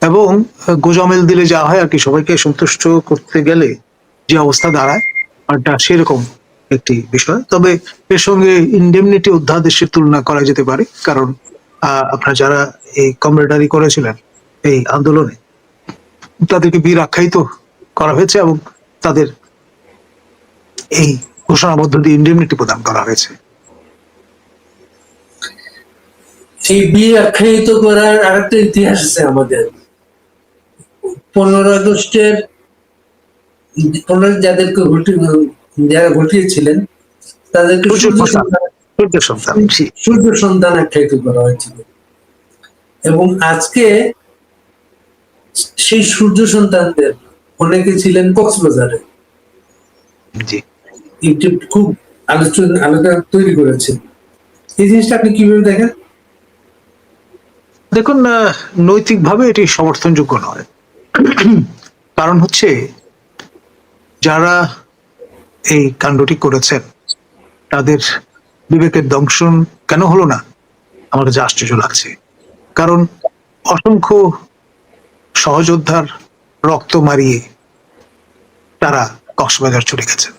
এবং গোজামিল দিলে যা হয় আর কি, সবাইকে সন্তুষ্ট করতে গেলে যে অবস্থা দাঁড়ায় ওটা সেরকম একটি বিষয়। তবে এর সঙ্গে ইন্ডেমনিটি অধ্যাদেশের তুলনা করা যেতে পারে, কারণ আপনারা যারা এই কমরেডারি করেছিলেন এই আন্দোলনে, তাদেরকে বীর আখ্যায়িত করা হয়েছে এবং তাদের এই ঘোষণার মধ্য দিয়ে ইন্ডেমনিটি প্রদান করা হয়েছে। এই বীর আখ্যায়িত করার আরেকটা ইতিহাস আছে আমাদের। 15 আগস্টের যাদেরকে যারা ঘটিয়েছিলেন তাদেরকে সূর্য সন্তান আখ্যায়িত করা হয়েছিল, এবং আজকে সেই সূর্য সন্তানদের অনেকে ছিলেন কক্সবাজারে। খুব আলোচনা তৈরি করেছে। এই জিনিসটা আপনি কিভাবে দেখেন? দেখুন, নৈতিকভাবে এটি সমর্থনযোগ্য নয়। কারণ হচ্ছে, যারা এই কাণ্ডটি করেছেন তাদের বিবেকের দংশন কেন হলো না আমার কাছে আশ্চর্য লাগছে। কারণ অসংখ্য সহযোদ্ধার রক্ত মারিয়ে তারা কক্সবাজার চলে গেছেন।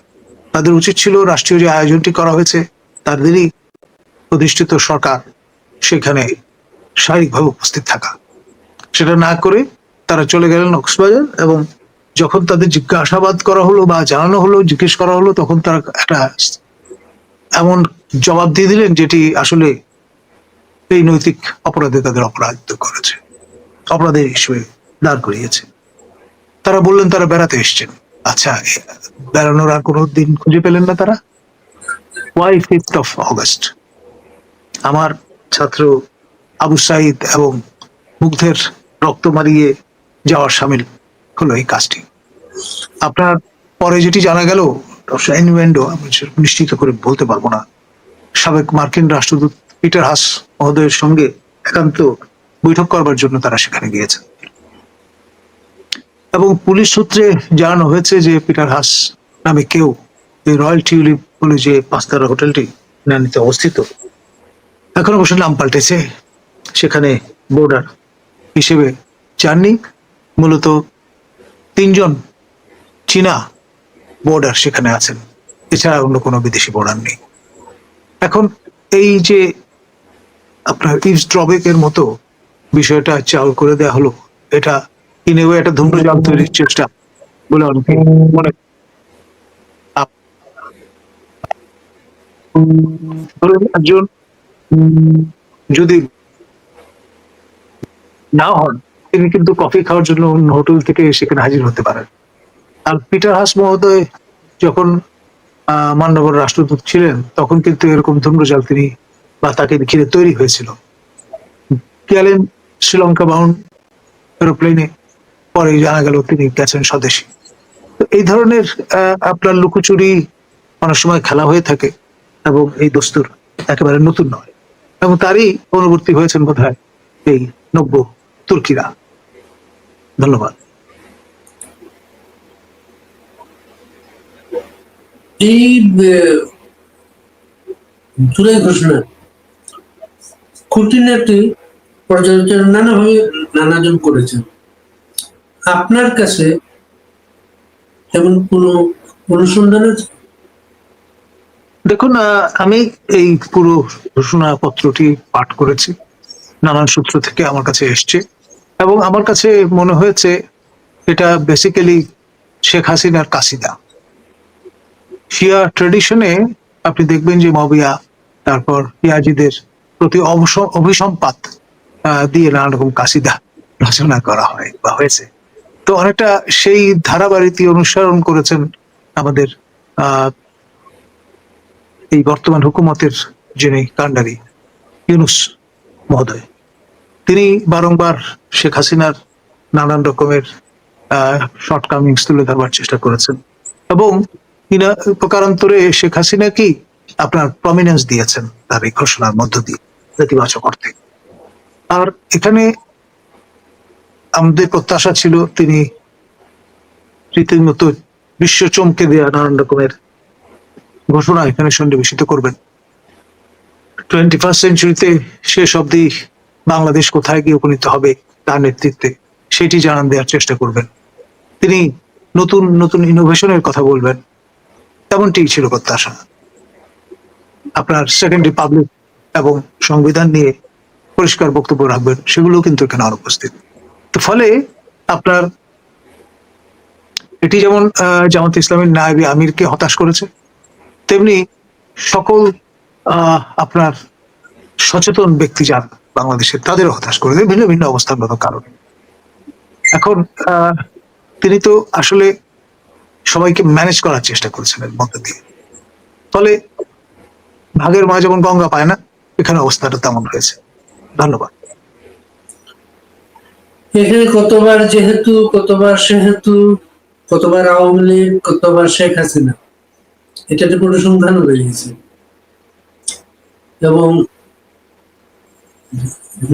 তাদের উচিত ছিল রাষ্ট্রীয় যে আয়োজনটি করা হয়েছে তাদেরই প্রতিষ্ঠিত সরকার সেখানে শারীরিকভাবে উপস্থিত থাকা। সেটা না করে তারা চলে গেলেন কক্সবাজার, এবং যখন তাদের জিজ্ঞাসাবাদ করা হলো বা জানানো হলো, জিজ্ঞেস করা হলো, তখন তারা একটা এমন জবাব দিয়ে দিলেন যেটি আসলে এই নৈতিক অপরাধে তাদের অপরাধিত করেছে, অপরাধের হিসেবে দাঁড় করিয়েছে। তারা বললেন তারা বেড়াতে এসছেন। আচ্ছা, বেড়ানোর আর কোনো দিন খুঁজে পেলেন না তারা? Why 5th of August? আমার ছাত্র আবু সাইদ এবং মুগ্ধের রক্ত মারিয়ে যাওয়ার সামিল হলো এই কাজটি। আপনার পরে যেটি জানা গেল, ইনভেন্ডো, আমি নিশ্চিত করে বলতে পারবো না, সাবেক মার্কিন রাষ্ট্রদূত পিটার হাস মহোদয়ের সঙ্গে একান্ত বৈঠক করবার জন্য তারা সেখানে গিয়েছেন, এবং পুলিশ সূত্রে জানানো হয়েছে যে পিটার হাস নামে কেউ এই রয়্যাল টিউলিপ বলে যে 5 তারা হোটেলটি নানিতে অবস্থিত, এখন অবশ্য নাম পাল্টেছে, সেখানে বোর্ডার হিসেবে যাননি। মূলত 3 জন চীনা বোর্ডার সেখানে আছেন, এছাড়া অন্য কোনো বিদেশি বোর্ডার নেই। এখন এই যে আপনার ইভসড্রপিং এর মতো বিষয়টা চাল করে দেওয়া হলো, এটা ইনেও একটা ধূম্রজাল তৈরির চেষ্টা বলে অনেকে মনে। একজন যদি না হন, তিনি কিন্তু কফি খাওয়ার জন্য অন্য হোটেল থেকে সেখানে হাজির হতে পারেন। আর পিটার হাস মহোদয় যখন মান্যবর রাষ্ট্রদূত ছিলেন, তখন কিন্তু এরকম ধূম্রজাল তিনি বা তাকে ঘিরে তৈরি হয়েছিল। গেলেন শ্রীলঙ্কা বাউন্ড এরোপ্লেনে, পরে জানা গেল তিনি গেছেন স্বদেশী। তো এই ধরনের আপনার লুকোচুরি অনেক সময় খেলা হয়ে থাকে, এবং এই দস্তুর একেবারে নতুন নয়, এবং তারই অনুবর্তী হয়েছেন বোধহয় এই নব্য তুর্কিরা। ধন্যবাদ। এই জুলাই ঘোষণা খুঁটিনাটি পর্যালোচনা নানাভাবে নানাজন করেছেন। আপনার কাছে এমন কোনো অনুসন্ধান আছে? দেখুন, আমি এই পুরো ঘোষণাপত্রটি পাঠ করেছি, নানান সূত্র থেকে আমার কাছে এসছে, এবং আমার কাছে মনে হয়েছে এটা বেসিক্যালি শেখ হাসিনার কাসিদা। শিয়া ট্রেডিশনে আপনি দেখবেন যে মবিয়া, তারপর ইয়াজিদের প্রতি অভিসম্পাত দিয়ে নানা রকম কাসিদা রচনা করা হয় বা হয়েছে। তো অনেকটা সেই ধারাবাহিকটি অনুসরণ করেছেন আমাদের এই বর্তমান হুকুমতের যিনি কান্ডারি ইউনূস মহোদয়। তিনি বারংবার শেখ হাসিনার নানান রকমের শর্টকামিংস তুলে ধরবার চেষ্টা করেছেন, এবং প্রকারান্তরে শেখ হাসিনা কি আপনার প্রমিনেন্স দিয়েছেন তার এই ঘোষণার মধ্য দিয়ে নেতিবাচক অর্থে। আর এখানে আমাদের প্রত্যাশা ছিল তিনি রীতিমতো বিশ্ব চমকে দেওয়া নানান রকমের ঘোষণা এখানে সন্নিবেশিত করবেন। 21st সেঞ্চুরিতে শেষ অব্দি বাংলাদেশ কোথায় গিয়ে উপনীত হবে তার নেতৃত্বে, সেটি জানান দেওয়ার চেষ্টা করবেন। তিনি নতুন নতুন ইনোভেশনের কথা বলবেন, তেমনটি ছিল প্রত্যাশা। আপনার সেকেন্ড রিপাবলিক এবং সংবিধান নিয়ে পরিষ্কার বক্তব্য রাখবেন, সেগুলো কিন্তু এখানে অনুপস্থিত। তো ফলে আপনার এটি যেমন জামাত ইসলামের নায়েবে আমিরকে হতাশ করেছে, তেমনি সকল আপনার সচেতন ব্যক্তি যারা বাংলাদেশের তাদেরও হতাশ করে দেয় ভিন্ন ভিন্ন অবস্থানগত কারণে। এখন তিনি তো আসলে সবাইকে ম্যানেজ করার চেষ্টা করেছেন এর মধ্যে দিয়ে, ফলে ভাগের মা যেমন গঙ্গা পায় না, এখানে অবস্থাটা তেমন হয়েছে। ধন্যবাদ। এখানে কতবার যেহেতু, কতবার সেহেতু, কতবার আওয়ামী লীগ, কতবার শেখ হাসিনা, এটাতে পরিসংখ্যানও বেরিয়েছে। এবং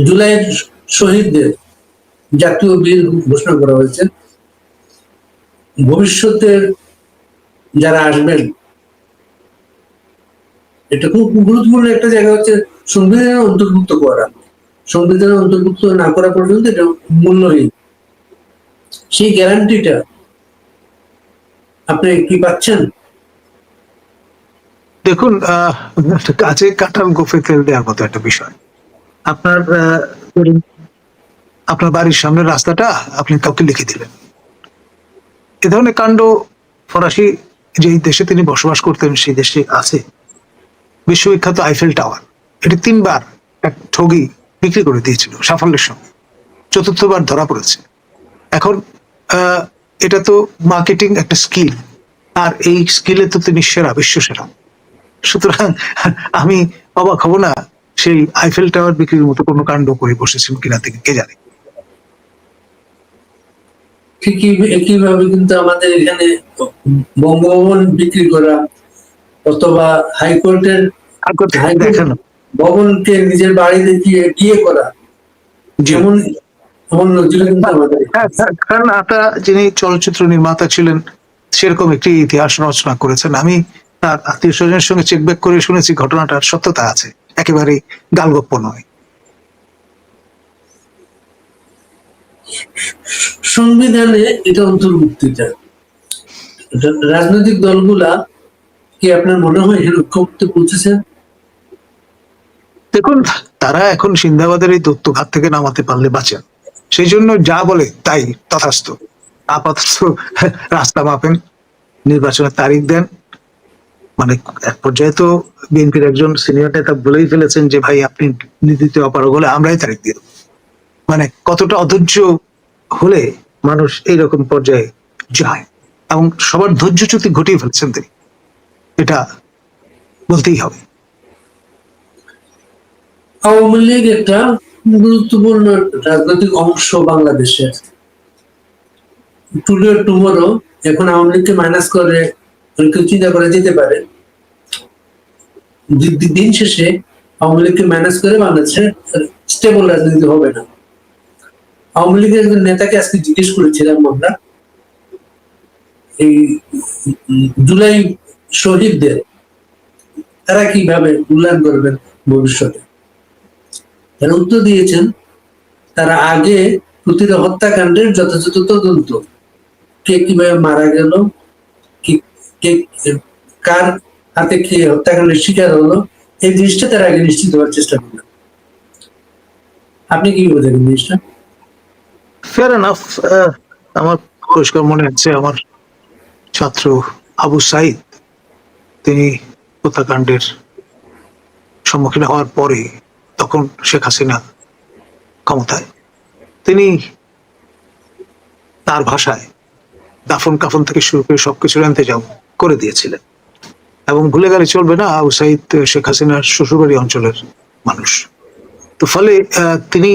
জুলাইয়ের শহীদদের জাতীয় বীর ঘোষণা করা হয়েছে। ভবিষ্যতের যারা আসবেন, এটা খুব গুরুত্বপূর্ণ একটা জায়গা হচ্ছে সংবিধানে অন্তর্ভুক্ত করা। সংবিধানে অন্তর্ভুক্ত না করা পর্যন্ত এটা মূল্যহীন। সেই গ্যারান্টিটা আপনি কি পাচ্ছেন? দেখুন, কাছে কাঁঠাল গোফে তেল দেওয়ার মতো একটা বিষয়। আপনার আপনার বাড়ির সামনের রাস্তাটা আপনি কাউকে লিখে দিলেন। এ ধরনের কাণ্ড ফরাসি যেই দেশে তিনি বসবাস করতেন সেই দেশে আছে। বিশ্ববিখ্যাত আইফেল টাওয়ার, এটি 3বার এক ঠগি বিক্রি করে দিয়েছিল সাফল্যের সঙ্গে, চতুর্থবার ধরা পড়েছে। এখন এটা তো মার্কেটিং একটা স্কিল, আর এই স্কিলে তো তিনি সেরা, বিশ্ব সেরা। সুতরাং আমি অবাক হব না সেই আইফেল টাওয়ার বিক্রির মতো কোনো কাণ্ড করে বসেছেন কিনা থেকে কে জানে। ঠিকই একইভাবে কিন্তু আমাদের এখানে বঙ্গভবন বিক্রি করা অথবা হাইকোর্টের দেখানো ভবনকে নিজের বাড়ি দেখিয়ে বিয়ে করা, যেমন এমন নজির কিন্তু আমাদের। কারণ আতা যিনি চলচ্চিত্র নির্মাতা ছিলেন, সেরকম একটি ইতিহাস রচনা করেছেন। আমি তার আত্মীয় স্বজনের সঙ্গে চেক ব্যাক করে শুনেছি ঘটনাটার সত্যতা আছে, একেবারে গালগপ্প নয়। সংবিধানে এটা অন্তর্ভুক্তিটা, রাজনৈতিক দলগুলা কি আপনার মনে হয় এর ঐক্যমত্যে পৌঁছেছেন? দেখুন, তারা এখন সিন্দাবাদের এই দত্তঘাত থেকে নামাতে পারলে বাঁচেন, সেই জন্য যা বলে তাই তথাস্থ। আপাতত রাস্তা মাপেন, নির্বাচনের তারিখ দেন। মানে এক পর্যায়ে তো বিএনপির একজন সিনিয়র নেতা বলেই ফেলেছেন যে ভাই আপনি নীতিতে অপারগ হলে আমরাই তারিখ দিয়ে দেব। মানে কতটা অধৈর্য হলে মানুষ এইরকম পর্যায়ে যায়, এবং সবার ধৈর্যচ্যুতি ঘটিয়ে ফেলছেন তিনি, এটা বলতেই হবে। আওয়ামী লীগ একটা গুরুত্বপূর্ণ রাজনৈতিক অংশ বাংলাদেশের। টুডে টুমোরো এখন আওয়ামী লীগকে মাইনাস করে চিন্তা করা যেতে পারে, দিন শেষে আওয়ামী লীগকে মাইনাস করে বাংলাদেশে স্টেবল রাজনীতি হবে না। আওয়ামী লীগের একজন নেতাকে আজকে জিজ্ঞেস করেছিলাম আমরা, এই জুলাই শহীদদের তারা কিভাবে মূল্যায়ন করবেন ভবিষ্যতে। তারা উত্তর দিয়েছেন, তারা আগে প্রতিটা হত্যাকাণ্ডের যথাযথ তদন্ত, কে কিভাবে মারা গেল, কার হাতে কে হত্যাকাণ্ডের শিকার হলো, এই জিনিসটা তারা আগে নিশ্চিত হওয়ার চেষ্টা করবেন। আপনি কি বোঝেন জিনিসটা? Fair enough. আমার পরিষ্কার মনে হচ্ছে আমার ছাত্র আবু সাইদ, তিনি হত্যাকাণ্ডের সম্মুখীন হওয়ার পরে, তখন শেখ হাসিনা ক্ষমতায়, তিনি তার ভাষায় দাফন কাফন থেকে শুরু করে সবকিছুর ইন্তজাম করে দিয়েছিলেন। এবং ভুলে গেলে চলবে না, আবু সাইদ শেখ হাসিনার শ্বশুরবাড়ি অঞ্চলের মানুষ। তো ফলে তিনি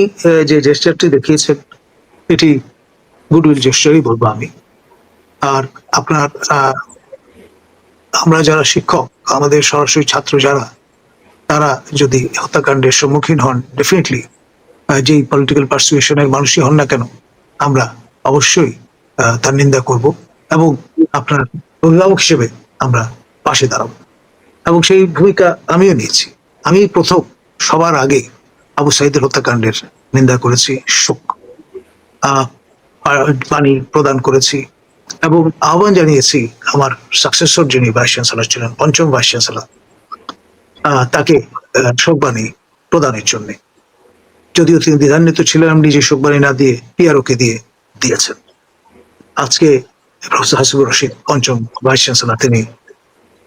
যে জেস্টারটি দেখিয়েছেন, এটি গুডউইল জেস্টারই বলবো আমি। আর আপনার আমরা যারা শিক্ষক, আমাদের সরাসরি ছাত্র যারা, তারা যদি হত্যাকাণ্ডের সম্মুখীন হন, ডেফিনেটলি যেই পলিটিক্যাল পারসুয়েশনের মানুষই হন না কেন, আমরা অবশ্যই তার নিন্দা করব এবং আপনার অভিভাবক হিসেবে আমরা পাশে দাঁড়াবো। এবং সেই ভূমিকা আমিও নিয়েছি। আমি প্রথম সবার আগে আবু সাইদের হত্যাকাণ্ডের নিন্দা করেছি, শোক। বাণী প্রদান করেছি এবং আহ্বান জানিয়েছি আমার সাকসেসর যিনি ভাইস চ্যান্সেলর ছিলেন, পঞ্চম ভাইস চ্যান্সেলর, তাকে শোকবাণী প্রদানের জন্য। যদিও তিনি দ্বিধান্বিত ছিলেন, আমি নিজে শোকবাণী না দিয়ে পিআরওকে দিয়েছেন। আজকে প্রফেসর হাসিবুর রশিদ পঞ্চম ভাইস চ্যান্সেলর, তিনি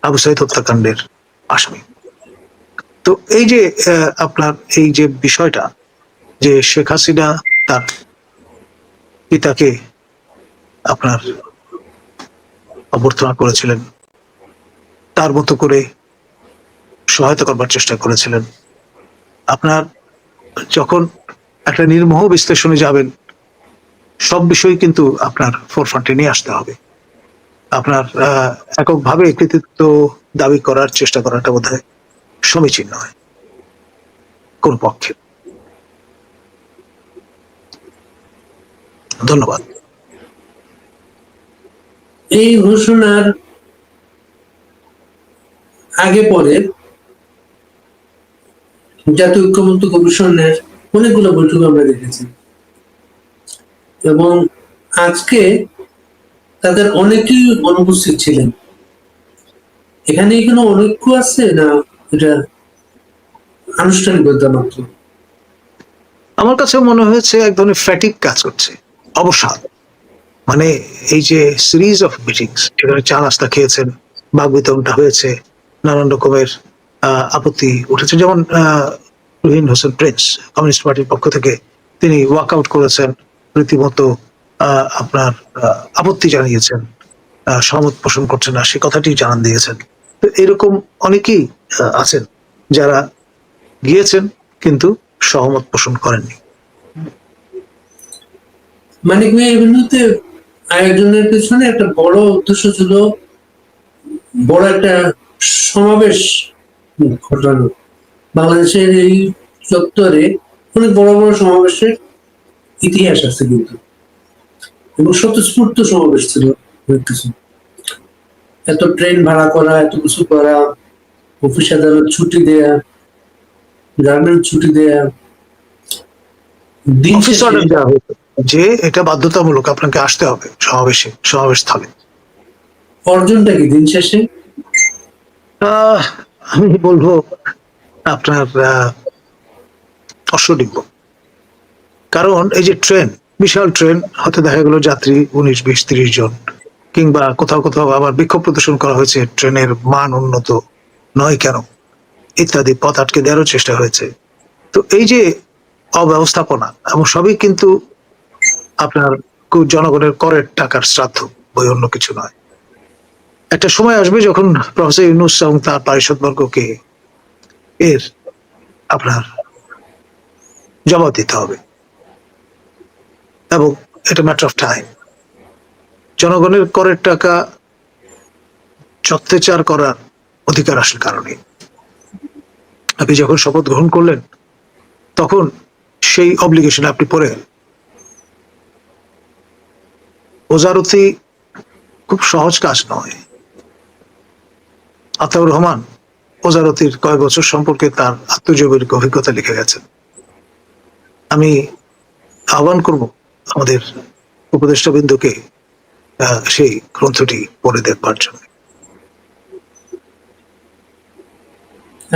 আবু সাইদ হত্যাকাণ্ডের আসামি। তো এই যে আপনার এই যে বিষয়টা, যে শেখ হাসিনা তার পিতাকে আপনার অভ্যর্থনা করেছিলেন, তার মতো করে সহায়তা করবার চেষ্টা করেছিলেন। আপনার যখন একটা নির্মোহ বিশ্লেষণে যাবেন, সব বিষয় কিন্তু আপনার ফোরফ্রন্টে নিয়ে আসতে হবে। আপনার এককভাবে কৃতিত্ব দাবি করার চেষ্টা করাটা বোধহয় সমীচীন নয় কোন পক্ষে। ধন্যবাদ। এই ঘোষণার আগে পরে জাতীয় ঐক্যমত্য কমিশনের অনেকগুলো বৈঠক আমরা দেখেছি, এবং আজকে তাদের অনেকেই অনুপস্থিত ছিলেন। এখানে কোনো অনৈক্য আছে না এটা আনুষ্ঠানিকতা মাত্র? আমার কাছে মনে হয়েছে এক ধরনের ফ্যাটিক কাজ করছে, অবসাদ। মানে এই যে সিরিজ অফ মিটিংস, যেখানে চা নাস্তা খেয়েছেন, বাক বিতরণটা হয়েছে, নানান রকমের আপত্তি উঠেছে। যেমন রুহিন হোসেন প্রিন্স কমিউনিস্ট পার্টির পক্ষ থেকে তিনি ওয়াক আউট করেছেন, রীতিমতো আপনার আপত্তি জানিয়েছেন, সহমত পোষণ করছেন না, সে কথাটি জানান দিয়েছেন। তো এরকম অনেকেই আছেন যারা গিয়েছেন কিন্তু সহমত পোষণ করেননি। মানিক ভাই, এর বিরুদ্ধে আয়োজনের পেছনে একটা বড় উদ্দেশ্য ছিল, বড় একটা সমাবেশ ঘটানো। বাংলাদেশের এই চত্বরে অনেক বড় বড় সমাবেশের ইতিহাস আছে কিন্তু, এবং স্বতঃস্ফূর্ত সমাবেশ ছিল অনেক কিছু। এত ট্রেন ভাড়া করা, এত কিছু করা, অফিস আদালত ছুটি দেয়া, গার্মেন্ট ছুটি দেয়া, দিন অফিস শেষে অর্ডার দেওয়া হয়েছে যে এটা বাধ্যতামূলক, আপনাকে আসতে হবে সমাবেশ স্থলে। অর্জনটা কি দিন শেষে? আমি বলবো আপনার অশ্বডিম্ব। কারণ এই যে ট্রেন, বিশাল ট্রেন, হয়তো দেখা গেল যাত্রী 19, 20, 30 জন, কিংবা কোথাও কোথাও আবার বিক্ষোভ প্রদর্শন করা হয়েছে, ট্রেনের মান উন্নত নয় কেন ইত্যাদি, পথ আটকে দেওয়ারও চেষ্টা হয়েছে। তো এই যে অব্যবস্থাপনা, এবং সবই কিন্তু আপনার জনগণের করের টাকার শ্রাদ্ধ, বই অন্য কিছু নয়। একটা সময় আসবে যখন প্রফেসর ইউনূস এবং তার পারিষদবর্গকে এর আপনার জবাব দিতে হবে, এবং এটা ম্যাটার অফ টাইম। জনগণের করের টাকা অত্যাচার করার অধিকার আসল কারণে আপনি যখন শপথ গ্রহণ করলেন, তখন সেই অব্লিগেশন আপনি পড়ে গেলেন। ওজারতি খুব সহজ কাজ নয়। আতাউর রহমান ওজারতির কয়েক বছর সম্পর্কে তার আত্মজীবনীর অভিজ্ঞতা লিখে গেছেন। আমি আহ্বান করব আমাদের উপদেষ্টাবৃন্দকে সেই গ্রন্থটি পড়ে দেখবার জন্য।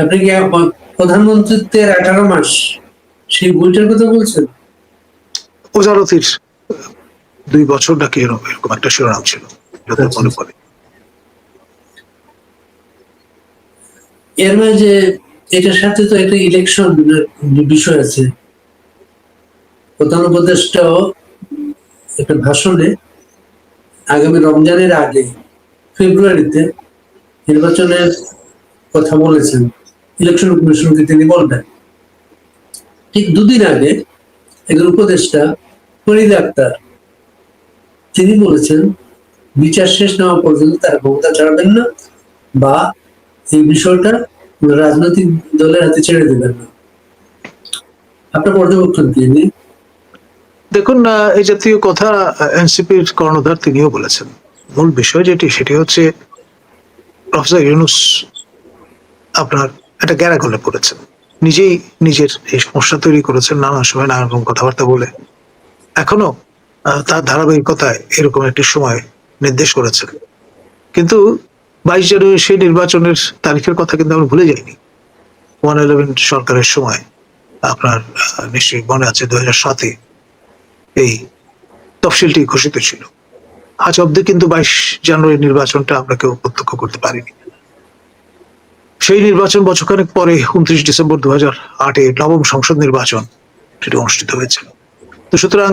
আপনি কি প্রধানমন্ত্রীত্বের 18 মাস সেই বইটার কথা বলছেন? ওজারতির 2 বছর নাকি এরকম একটা শিরোনাম ছিল, যত মনে পড়ে। এর মাঝে এটার সাথে তো একটা ইলেকশন বিষয় আছে। প্রধান উপদেষ্টাও একটা ভাষণে আগামী রমজানের আগে ফেব্রুয়ারিতে নির্বাচনের কথা বলেছেন, ইলেকশন কমিশনকে তিনি বলবেন। ঠিক 2 দিন আগে একজন উপদেষ্টা ফরিদ আক্তার, তিনি বলেছেন বিচার শেষ না হওয়া পর্যন্ত তারা ক্ষমতা ছাড়বেন না, বা এই বিষয়টা রাজনৈতিক দলের হাতে ছেড়ে দেবেন না। আপনার পর্যবেক্ষণ কি? দেখুন, এই জাতীয় কথা এনসিপির কর্ণধার তিনিও বলেছেন। মূল বিষয় সেটি হচ্ছে প্রফেসর ইউনূস আপনার একটা গ্যারাগলে পড়েছেন, নিজেই নিজের এই সমস্যা তৈরি করেছেন নানা সময় নানা রকম কথাবার্তা বলে। এখনো তার ধারাবাহিকতায় এরকম একটি সময় নির্দেশ করেছেন। কিন্তু 22 জানুয়ারি সেই নির্বাচনের তারিখের কথা কিন্তু আমরা ভুলে যাইনি। 111 সরকারের সময় আপনার নিশ্চয়ই মনে আছে 2007-এ এই তফসিলটি ঘোষিত ছিল। আজ অব্দি কিন্তু 22 জানুয়ারি নির্বাচনটা আমরা কেউ প্রত্যক্ষ করতে পারিনি। সেই নির্বাচন বছরখানেক পরে 29 ডিসেম্বর 2008-এ নবম সংসদ নির্বাচন সেটি অনুষ্ঠিত হয়েছিল। তো সুতরাং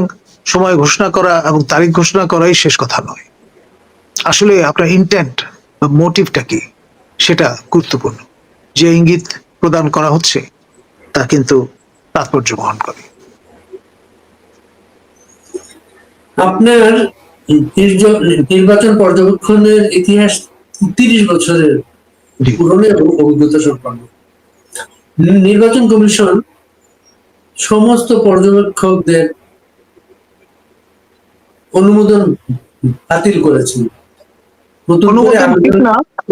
সময় ঘোষণা করা এবং তারিখ ঘোষণা করাই শেষ কথা নয়, আসলে আপনার ইন্টেন্ট বা মোটিভটা কি সেটা গুরুত্বপূর্ণ। যে ইঙ্গিত প্রদান করা হচ্ছে তা কিন্তু তাৎপর্য বহন করে। আপনার নির্বাচন পর্যবেক্ষণের ইতিহাস 30 বছরের পুরনো এবং অভিজ্ঞতা সম্পন্ন। নির্বাচন কমিশন সমস্ত পর্যবেক্ষকদের অনুমোদন বাতিল করেছিল।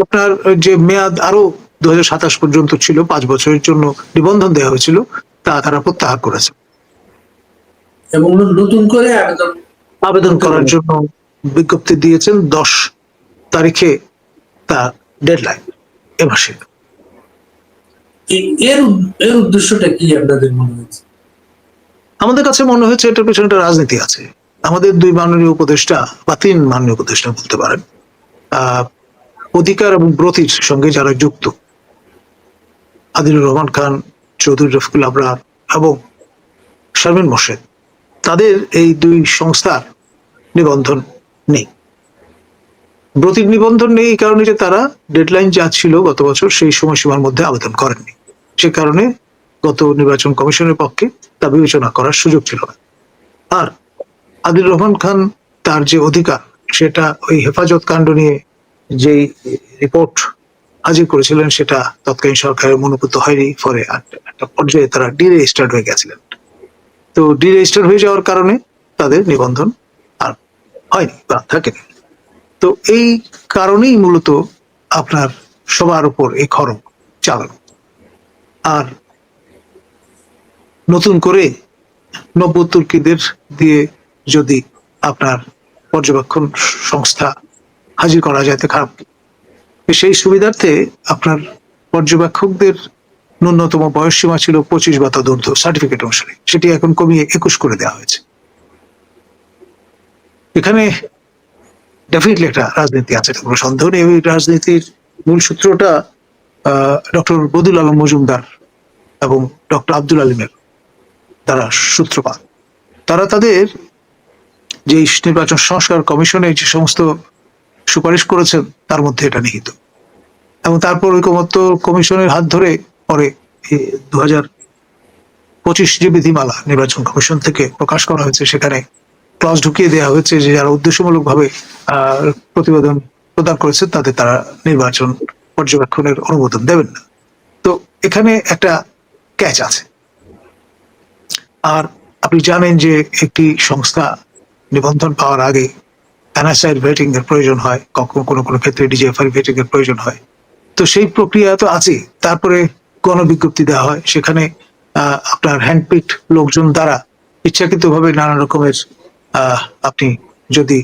আপনার যে মেয়াদ আরো 2027 পর্যন্ত ছিল, 5 বছরের জন্য নিবন্ধন দেওয়া হয়েছিল, তা তারা প্রত্যাহার করেছে এবং নতুন করে আবেদন করার জন্য বিজ্ঞপ্তি দিয়েছেন 10 তারিখে, তা ডেডলাইন এ মাসে। এর উদ্দেশ্যটা কি আপনাদের মনে হচ্ছে? আমাদের কাছে মনে হচ্ছে এটার পেছনে একটা রাজনীতি আছে। আমাদের 2 মাননীয় উপদেষ্টা বা 3 মাননীয় উপদেষ্টা বলতে পারেন, অধিকার এবং ব্রতির সঙ্গে যারা যুক্ত, আদিলুর রহমান খান, চৌধুরী রফিকুল আবরার এবং শারমিন মোর্শেদ, তাদের এই 2 সংস্থার নিবন্ধন নেই। ব্রতির নিবন্ধন নেই এই কারণে যে তারা ডেডলাইন যা ছিল গত বছর সেই সময়সীমার মধ্যে আবেদন করেননি। সে কারণে গত নির্বাচন কমিশনের পক্ষে তা বিবেচনা করার সুযোগ ছিল না। আর আদিলুর রহমান খান, তার যে অধিকার, সেটা ওই হেফাজত কাণ্ড নিয়ে যেই রিপোর্ট হাজির করেছিলেন সেটা তৎকালীন সরকারের মনোভূত হয়নি। ফলে একটা পর্যায়ে তারা ডিরেজিস্টার্ড হয়ে গেছিলেন। তো ডিরেজিস্টার্ড হয়ে যাওয়ার কারণে তাদের নিবন্ধন আর হয়নি বা থাকেনি। তো এই কারণেই মূলত আপনার সবার উপর এই খরচ চালানো। আর নতুন করে নব্য তুর্কিদের দিয়ে যদি আপনার পর্যবেক্ষণ সংস্থা হাজির করা যায় তো খারাপ। সেই সুবিধার্থে আপনার পর্যবেক্ষকদের ন্যূনতম বয়স সীমা ছিল 25 বা তদূর্ধ্ব সার্টিফিকেট অনুসারে, সেটি এখন কমিয়ে 21 করে দেওয়া হয়েছে। এখানে ডেফিনেটলি একটা রাজনীতি আছে, কোনো সন্দেহ নেই। ওই রাজনীতির মূল সূত্রটা ডক্টর বদিউল আলম মজুমদার এবং ডক্টর আব্দুল আলিমের তারা সূত্রপাত। তারা তাদের যে নির্বাচন সংস্কার কমিশনে যে সমস্ত সুপারিশ করেছেন তার মধ্যে এটা নিহিত। এবং তারপর ঐকমত্য কমিশনের হাত ধরে পরে 2025 যে বিধিমালা নির্বাচন কমিশন থেকে প্রকাশ করা হয়েছে, সেখানে ক্লজ ঢুকিয়ে দেওয়া হয়েছে যে যারা উদ্দেশ্যমূলক ভাবে প্রতিবেদন প্রদান করেছে তাদের তারা নির্বাচন পর্যবেক্ষণের অনুমোদন দেবেন না। তো এখানে একটা ক্যাচ আছে। আর আপনি জানেন যে একটি সংস্থা নিবন্ধন পাওয়ার আগে এনএসআই ভেটিং এর প্রয়োজন হয়, কখনো কোনো কোনো ক্ষেত্রে ডিজিএফআই ভেটিং এর প্রয়োজন হয়। তো সেই প্রক্রিয়া তো আছে। তারপরে গণবিজ্ঞপ্তি দেওয়া হয়, সেখানে আপনার হ্যান্ডপিক লোকজন দ্বারা ইচ্ছাকৃতভাবে নানা রকমের আপনি যদি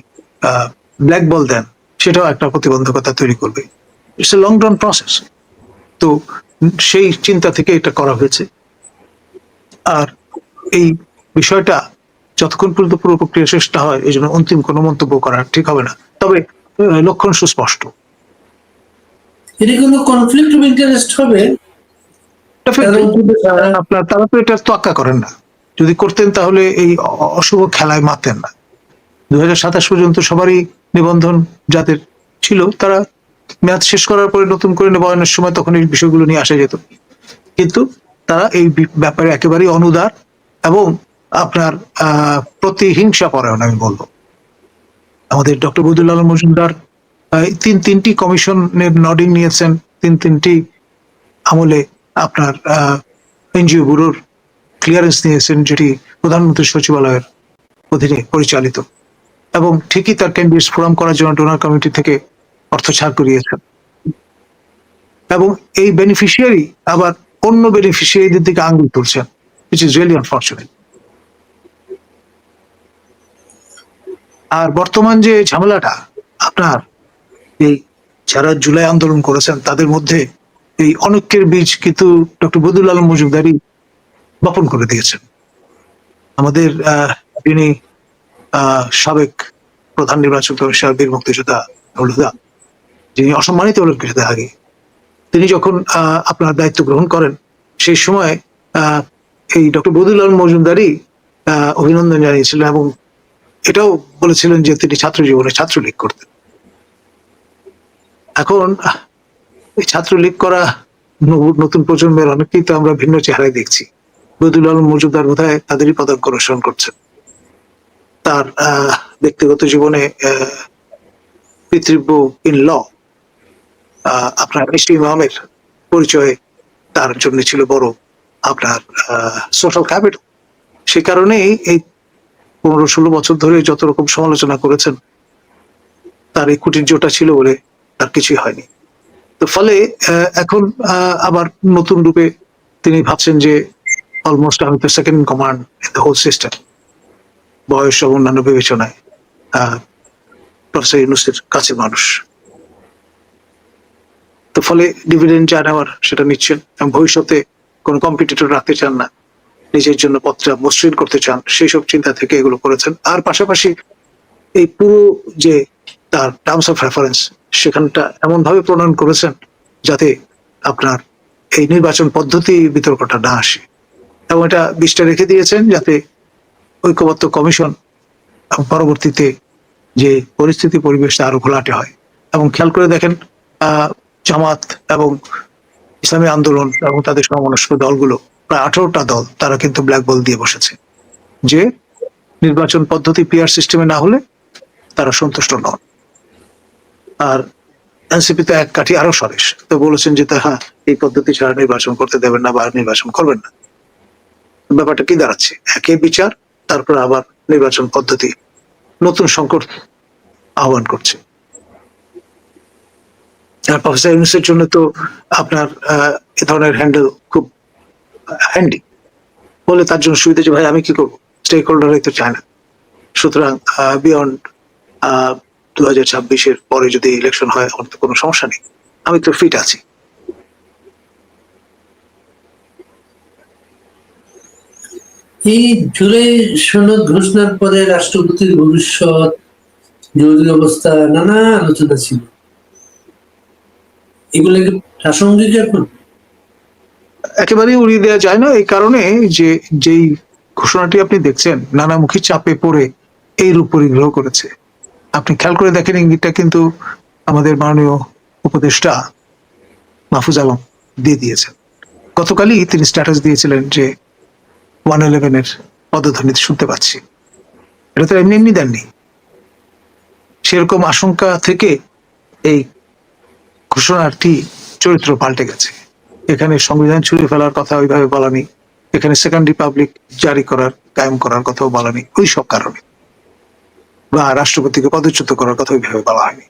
ব্ল্যাক বল দেন, সেটাও একটা প্রতিবন্ধকতা তৈরি করবে। It's a long run process. তো সেই চিন্তা থেকে এটা করা হয়েছে। আর এই বিষয়টা যতক্ষণ পর্যন্ত পুরো প্রক্রিয়া শেষ না হয়, এই জন্য অন্তিম কোনো মন্তব্য করা ঠিক হবে না। তবে লক্ষণ সুস্পষ্ট। এটা কোনো কনফ্লিক্ট অফ ইন্টারেস্ট হবে? আপনার তারা তো এটা তোয়াক্কা করেন না। যদি করতেন তাহলে এই অশুভ খেলায় মারতেন না। 2027 পর্যন্ত সবারই নিবন্ধন যাদের ছিল তারা মেয়াদ শেষ করার পরে নতুন করে নবায়নের সময় তখন এই বিষয়গুলো নিয়ে আসা যেত। কিন্তু তারা এই ব্যাপারে একেবারেই অনুদার এবং আপনার প্রতিহিংসা পরায়ণ আমি বলবো। আমাদের ডক্টর বদিউল আলম মজুমদার 3টি কমিশনের নডিং নিয়েছেন, 3টি আমলে আপনার এনজিও ব্যুরোর ক্লিয়ারেন্স নিয়েছেন, যেটি প্রধানমন্ত্রী সচিবালয়ের অধীনে পরিচালিত, এবং ঠিকই তার ক্যান্ডিডেটস ফোরাম করার জন্য ডোনার কমিটি থেকে অর্থ ছাড় করিয়েছেন। এবং এই বেনিফিশিয়ারি আবার অন্য বেনিফিশিয়ারিদের দিকে আঙ্গুল তুলছেন, which is really unfortunate. আর বর্তমান যে ঝামেলাটা, আপনার এই যারা জুলাই আন্দোলন করেছেন তাদের মধ্যে এই অনৈক্যের বীজ কিন্তু ডক্টর বদিউল আলম মজুমদারি বপন করে দিয়েছেন। আমাদের যিনি সাবেক প্রধান নির্বাচন কমিশনার বীর মুক্তিযোদ্ধা হলুদা, যিনি অসম্মানিত হলেন কিছুদিন আগে, তিনি যখন আপনার দায়িত্ব গ্রহণ করেন সেই সময় আহ, এই ডক্টর বদিউল আলম মজুমদারি অভিনন্দন জানিয়েছিলেন এবং এটাও বলেছিলেন যে তিনি ছাত্র জীবনে ছাত্রলীগ করতেন। এখন এই ছাত্রলীগ করা নতুন প্রজন্মের অনেকেই তো আমরা ভিন্ন চেহারায় দেখছি। বদিউল আলম মজুমদার বোধহয় তাদেরই পদাঙ্ক অনুসরণ করছেন। তার ব্যক্তিগত জীবনে পিতৃব্য ইন ল আপনার মিষ্টি ইমামের পরিচয় তার জন্য ছিল বড় আপনার সোশ্যাল ক্যাপিটাল। সে কারণেই এই 15-16 বছর ধরে যত রকম সমালোচনা করেছেন তার এই কুটির্যটা ছিল বলে তার কিছুই হয়নি। তো ফলে এখন আবার নতুন রূপে তিনি ভাবছেন যে অলমোস্ট আমি তো second in command in the whole system, বয়স এবং অন্যান্য বিবেচনায় প্রফেসর ইউনূসের কাছের মানুষ। তো ফলে ডিভিডেন্ড যা নেওয়ার সেটা নিচ্ছেন এবং ভবিষ্যতে কোনো কম্পিটিটর রাখতে চান না, নিজের জন্য পথটা মসৃণ করতে চান, সেই সব চিন্তা থেকে এগুলো করেছেন। আর পাশাপাশি এই পুরো যে তার টার্মস অফ রেফারেন্স সেখানটা এমন ভাবে প্রণয়ন করেছেন যাতে আপনার এই নির্বাচন পদ্ধতি বিতর্কটা না আসে, এবং এটা বিষটা রেখে দিয়েছেন যাতে ঐক্যবদ্ধ কমিশন পরবর্তীতে যে পরিস্থিতি পরিবেশটা আরো ঘোলাটে হয়। এবং খেয়াল করে দেখেন জামাত এবং ইসলামী আন্দোলন এবং তাদের সমমনস্ক দলগুলো প্রায় 18টা দল তারা কিন্তু ব্ল্যাক বল দিয়ে বসেছে যে নির্বাচন পদ্ধতি পিআর সিস্টেমে না হলে তারা সন্তুষ্ট নন। আর এনসিপি তো এক কাঠি আরো সরেস, তো বলেছেন যে হ্যাঁ এই পদ্ধতি ছাড়া নির্বাচন করতে দেবেন না বা নির্বাচন করবেন না। ব্যাপারটা কি দাঁড়াচ্ছে? একে বিচার, তারপর আবার নির্বাচন পদ্ধতি নতুন সংকট আহ্বান করছে। আর প্রফেসর ইউনূসের জন্য তো আপনার এ ধরনের হ্যান্ডেল খুব হ্যান্ডি বলে তার জন্য সুবিধা যে ভাই আমি কি করবো, স্টেক হোল্ডারই তো চায় না। সুতরাং বিয়ন্ড 2026-এর পরে যদি ইলেকশন হয় আমার তো কোনো সমস্যা নেই, আমি তো ফিট আছি। এই জুলাই সনদ ঘোষণার পরে রাষ্ট্রপতির ভবিষ্যৎ, জরুরি অবস্থা, নানা আলোচনা ছিল। এগুলো কি প্রাসঙ্গিক এখন? একেবারেই উড়িয়ে দেওয়া যায় না, এই কারণে যে যেই ঘোষণাটি আপনি দেখছেন নানামুখী চাপে পড়ে এই রূপ পরিগ্রহ করেছে। আপনি খেয়াল করে দেখেন ইঙ্গিতটা কিন্তু আমাদের মাননীয় উপদেষ্টা মাহফুজ আলম দিয়ে দিয়েছেন। গতকালই তিনি স্ট্যাটাস দিয়েছিলেন যে 111-এর পদধ্বনি শুনতে পাচ্ছি। এটা তো এমনি এমনি দেননি, সেরকম আশঙ্কা থেকে এই ঘোষণাটি চরিত্র পাল্টে গেছে। এখানে সংবিধান ছুঁড়ে ফেলার কথা ওইভাবে বলা নেই, এখানে সেকেন্ড রিপাবলিক জারি করার কায়েম করার কথাও বলা নেই ওই সব কারণে, বা রাষ্ট্রপতিকে পদচ্যুত করার কথা ওইভাবে বলা হয়নি,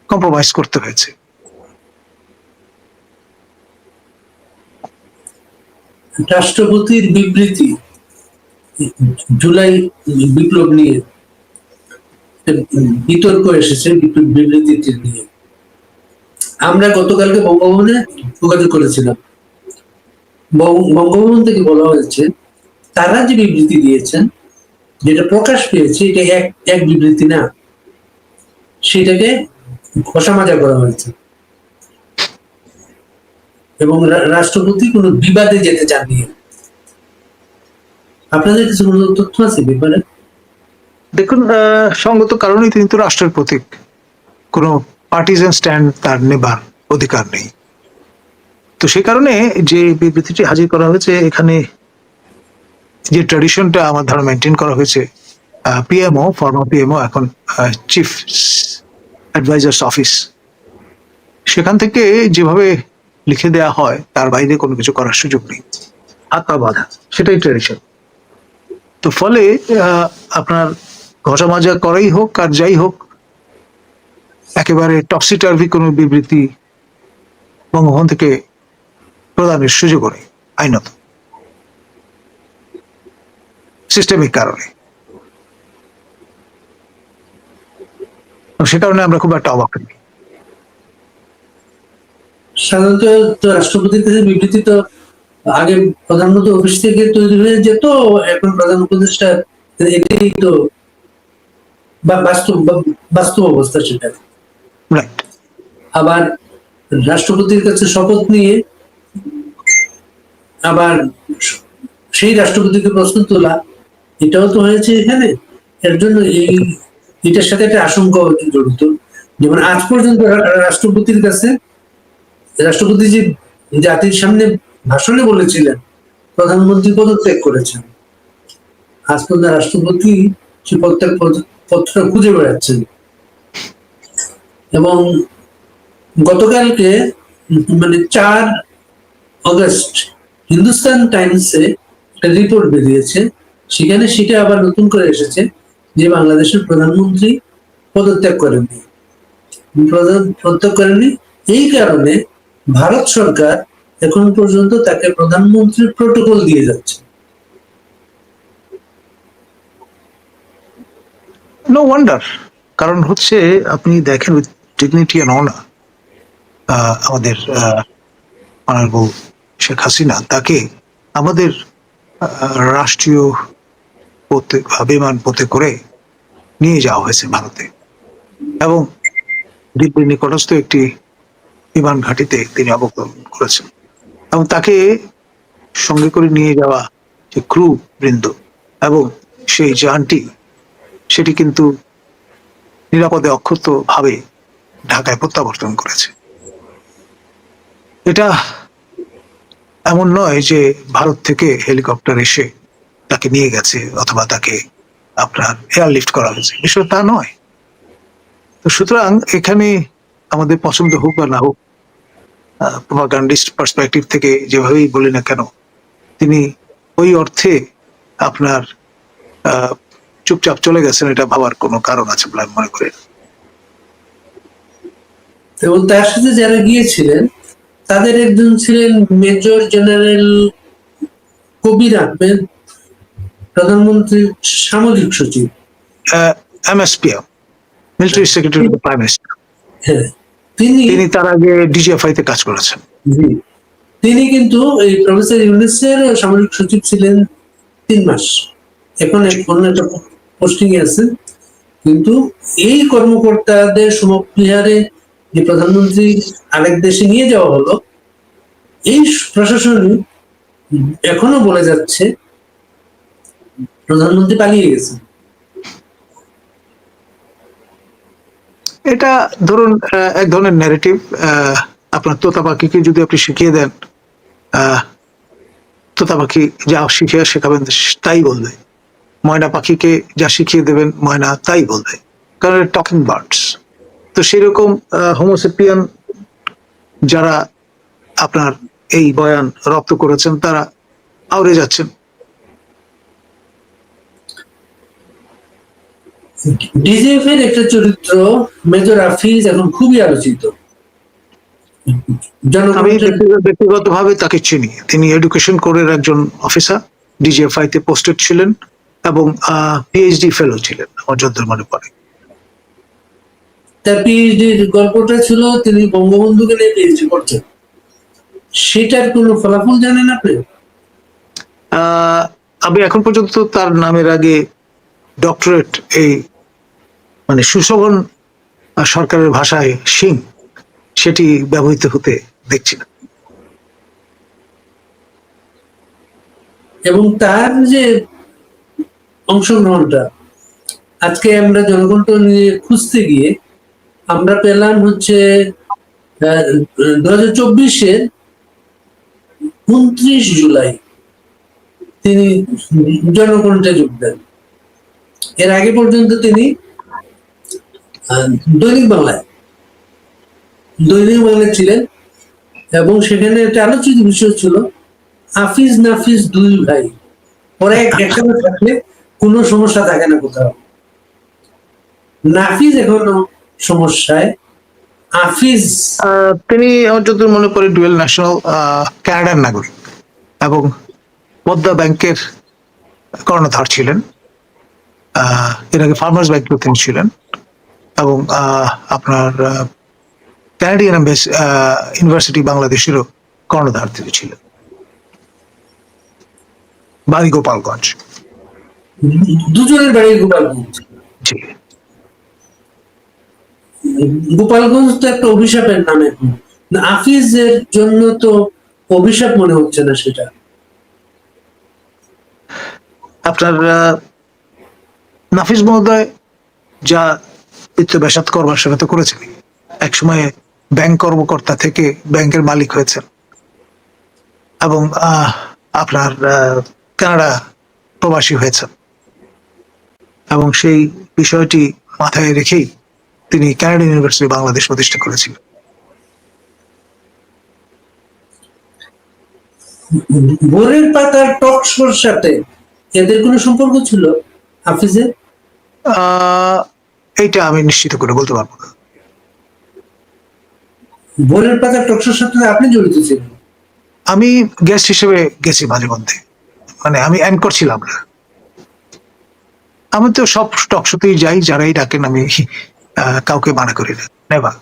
কম্প্রোমাইজ করতে হয়েছে। রাষ্ট্রপতির বিবৃতি জুলাই বিপ্লব নিয়ে বিতর্ক এসেছে বিবৃতিটি নিয়ে। আমরা গতকালকে বঙ্গভবনে যোগাযোগ করেছিলাম, বঙ্গভবন থেকে বলা হয়েছে তারা যে বিবৃতি দিয়েছেন, যেটা প্রকাশ পেয়েছে, এটা এক বিবৃতি না, সেটাকে ঘষামাজা করা হয়েছে এবং রাষ্ট্রপতি কোনো বিবাদে যেতে চাননি। আপনাদের কিছু তথ্য আছে ব্যাপারে? দেখুন, সঙ্গত কারণেই তিনি তো রাষ্ট্রের প্রতীক, কোনো পার্টিজান স্ট্যান্ড তার নেবার অধিকার নেই। তো সেই কারণে যে বিবৃতিটি হাজির করা হয়েছে এখানে যে ট্র্যাডিশনটা আমার ধারণা মেনটেন করা হয়েছে, পিএমও ফর্মার পিএমও এখন চিফ অ্যাডভাইজার্স অফিস, সেখান থেকে যেভাবে লিখে দেয়া হয় তার বাইরে কোনো কিছু করার সুযোগ নেই, হাত পা বাঁধা, সেটাই ট্র্যাডিশন। তো ফলে আপনার ঘষা মাজা করাই হোক আর যাই হোক, একেবারে টক্সিটার্ভি কোনো বিবৃতি বঙ্গভবন থেকে প্রদানের সুযোগ নেই আইনত, সিস্টেমিক কারণে। সে কারণে আমরা খুব একটা অবাক হইনি। সাধারণত তো রাষ্ট্রপতির কাছে বিবৃতি তো আগে প্রধানমন্ত্রী অফিস থেকে তৈরি হয়ে যেত, এখন প্রধান উপদেষ্টা, এটাই তো বাস্তব অবস্থা সেটা। রাইট। আবার রাষ্ট্রপতির কাছে শপথ নিয়ে আবার সেই রাষ্ট্রপতিকে প্রশ্ন তোলা, এটাও তো হয়েছে এখানে। এর জন্য এটার সাথে একটা আশঙ্কা জড়িত। যেমন আজ পর্যন্ত রাষ্ট্রপতির কাছে, রাষ্ট্রপতি যে জাতির সামনে ভাষণে বলেছিলেন প্রধানমন্ত্রী পদত্যাগ করেছেন, আজ পর্যন্ত রাষ্ট্রপতি সে পদত্যাগ পত্রটা খুঁজে বেড়াচ্ছেন। এবং গতকালকে মানে 4 অগস্ট হিন্দুস্তান টাইমসে একটা রিপোর্ট বেরিয়েছে, সেখানে সেটা আবার নতুন করে এসেছে যে বাংলাদেশের প্রধানমন্ত্রী পদত্যাগ করেননি। পদত্যাগ করেননি এই কারণে ভারত সরকার এখন পর্যন্ত তাকে প্রধানমন্ত্রীর প্রটোকল দিয়ে যাচ্ছে। নো ওয়ান্ডার, কারণ হচ্ছে আপনি দেখেন উইথ ডিগনিটি অ্যান্ড অনার আমাদের অনারেবল শেখ হাসিনা, তাকে আমাদের রাষ্ট্রীয় বিমান পথে করে নিয়ে যাওয়া হয়েছে ভারতে, এবং দিল্লির নিকটস্থ একটি বিমান ঘাঁটিতে তিনি অবতরণ করেছেন, এবং তাকে সঙ্গে করে নিয়ে যাওয়া যে ক্রু বৃন্দ এবং সেই যানটি, সেটি কিন্তু নিরাপদে অক্ষত ভাবে ঢাকায় প্রত্যাবর্তন করেছে। এটা এমন নয় যে ভারত থেকে হেলিকপ্টার এসে তাকে নিয়ে গেছে অথবা তাকে আপনার এয়ারলিফট করা হয়েছে, বিষয়টা তা নয়। তো সুতরাং এখানে আমাদের পছন্দ হোক বা না হোক, প্রোপাগান্ডিস্ট পার্সপেক্টিভ থেকে যেভাবেই বলি না কেন, তিনি ওই অর্থে আপনার চুপচাপ চলে গেছেন, এটা ভাবার কোনো কারণ আছে বলে আমি মনে করি। এবং তার সাথে যারা গিয়েছিলেন তাদের একজন ছিলেন মেজর জেনারেল কবির আহমেদ, প্রধানমন্ত্রীর সামরিক সচিব, MSPM, military secretary of the prime minister. হ্যাঁ, তিনি তার আগে ডিজিএফআই তে কাজ করেছেন। তিনি কিন্তু এই প্রফেসর ইউনূসের সামরিক সচিব ছিলেন 3 মাস, এখন অন্য একটা পোস্টিং এ আছেন। কিন্তু এই কর্মকর্তাদের সমপ্রহারে যে প্রধানমন্ত্রী আরেক দেশে নিয়ে যাওয়া হলো, এই প্রশাসন এখনো বলে যাচ্ছে প্রধানমন্ত্রী পালিয়ে গেছে। এটা ধরুন এক ধরনের ন্যারেটিভ। আপনার তোতা পাখিকে যদি আপনি শিখিয়ে দেন, তোতা পাখি যা শিখিয়ে শেখাবেন তাই বলবে, ময়না পাখিকে যা শিখিয়ে দেবেন ময়না তাই বলবে, কারণ টকিং বার্ডস। তো সেরকম হোমোসেপিয়ান যারা আপনার এই বয়ান রপ্ত করেছেন তারা আউড়ে যাচ্ছেন। ডিজিএফ এর একটা চরিত্র মেজর আফিজ এখন খুবই আলোচিত। আমি ব্যক্তিগতভাবে তাকে চিনি, তিনি এডুকেশন কোরের একজন অফিসার, ডিজিএফআই তে পোস্টেড ছিলেন এবং পিএইচডি ফেলো ছিলেন আমার যতদূর মনে পড়ে। তার পিএইচডির গল্পটা ছিল তিনি বঙ্গবন্ধুকে নিয়ে পিএইচডি করছেন, সেটার কোনো ফলাফল জানেন আপনি? আমি এখন পর্যন্ত তার নামের আগে ডক্টরেট, এই মানে সুশোভন সরকারের ভাষায় সিং, সেটি ব্যবহৃত হতে দেখছি না। এবং তার যে অংশগ্রহণটা, আজকে আমরা জনগণতন্ত্র নিয়ে খুঁজতে গিয়ে আমরা পেলাম হচ্ছে 2024-এর 29 জুলাই তিনি জনগণটা যোগ দেন। এর আগে পর্যন্ত তিনি দৈনিক বাংলায় ছিলেন, এবং সেখানে একটা আলোচিত বিষয় ছিল হাফিজ নাফিজ 2 ভাই, ওরা একসাথে থাকলে কোনো সমস্যা থাকে না কোথাও। নাফিজ এখনো সমস্যায়, হাফিজ তিনি আমার যতদূর মনে পড়ে ডুয়েল ন্যাশনাল কানাডার নাগরিক এবং পদ্মা ব্যাংকের কর্ণধার ছিলেন। এর আগে ফার্মার্স ব্যাংকেও তিনি ছিলেন এবং আপনার ক্যানাডিয়ান ইউনিভার্সিটি বাংলাদেশেরও কর্ণধার তিনি ছিলেন, বাড়ি গোপালগঞ্জ। দুজনের বাড়ি গোপালগঞ্জ। জি। গোপালগঞ্জ তো একটা অভিশাপের নাম এখন। হাফিজের জন্য তো অভিশাপ মনে হচ্ছে না সেটা। আপনার নাফিজ মহোদয় যা বিত্তবেসাত করবার সেটা তো করেছেন। এক সময় ব্যাংক কর্মকর্তা থেকে ব্যাংকের মালিক হয়েছেন এবং আপনার কানাডা প্রবাসী হয়েছেন, এবং সেই বিষয়টি মাথায় রেখেই তিনি কানাডিয়ান ইউনিভার্সিটি বাংলাদেশ প্রতিষ্ঠা করেছিলেন। ভোরের পাতার টক শোর সাথে এদের কোনো সম্পর্ক ছিল হাফিজের? এইটা আমি নিশ্চিত করে বলতে পারবো না। ভোরের পাতার টক শোর সাথে আপনি জড়িত ছিলেন? আমি গেস্ট হিসেবে গেছি মাঝে মধ্যে, মানে আমি অ্যাঙ্কর ছিলাম না। আমি তো সব টক শোতেই যাই, যারাই ডাকেন আমি কাউকে মানা করি না, নেভার।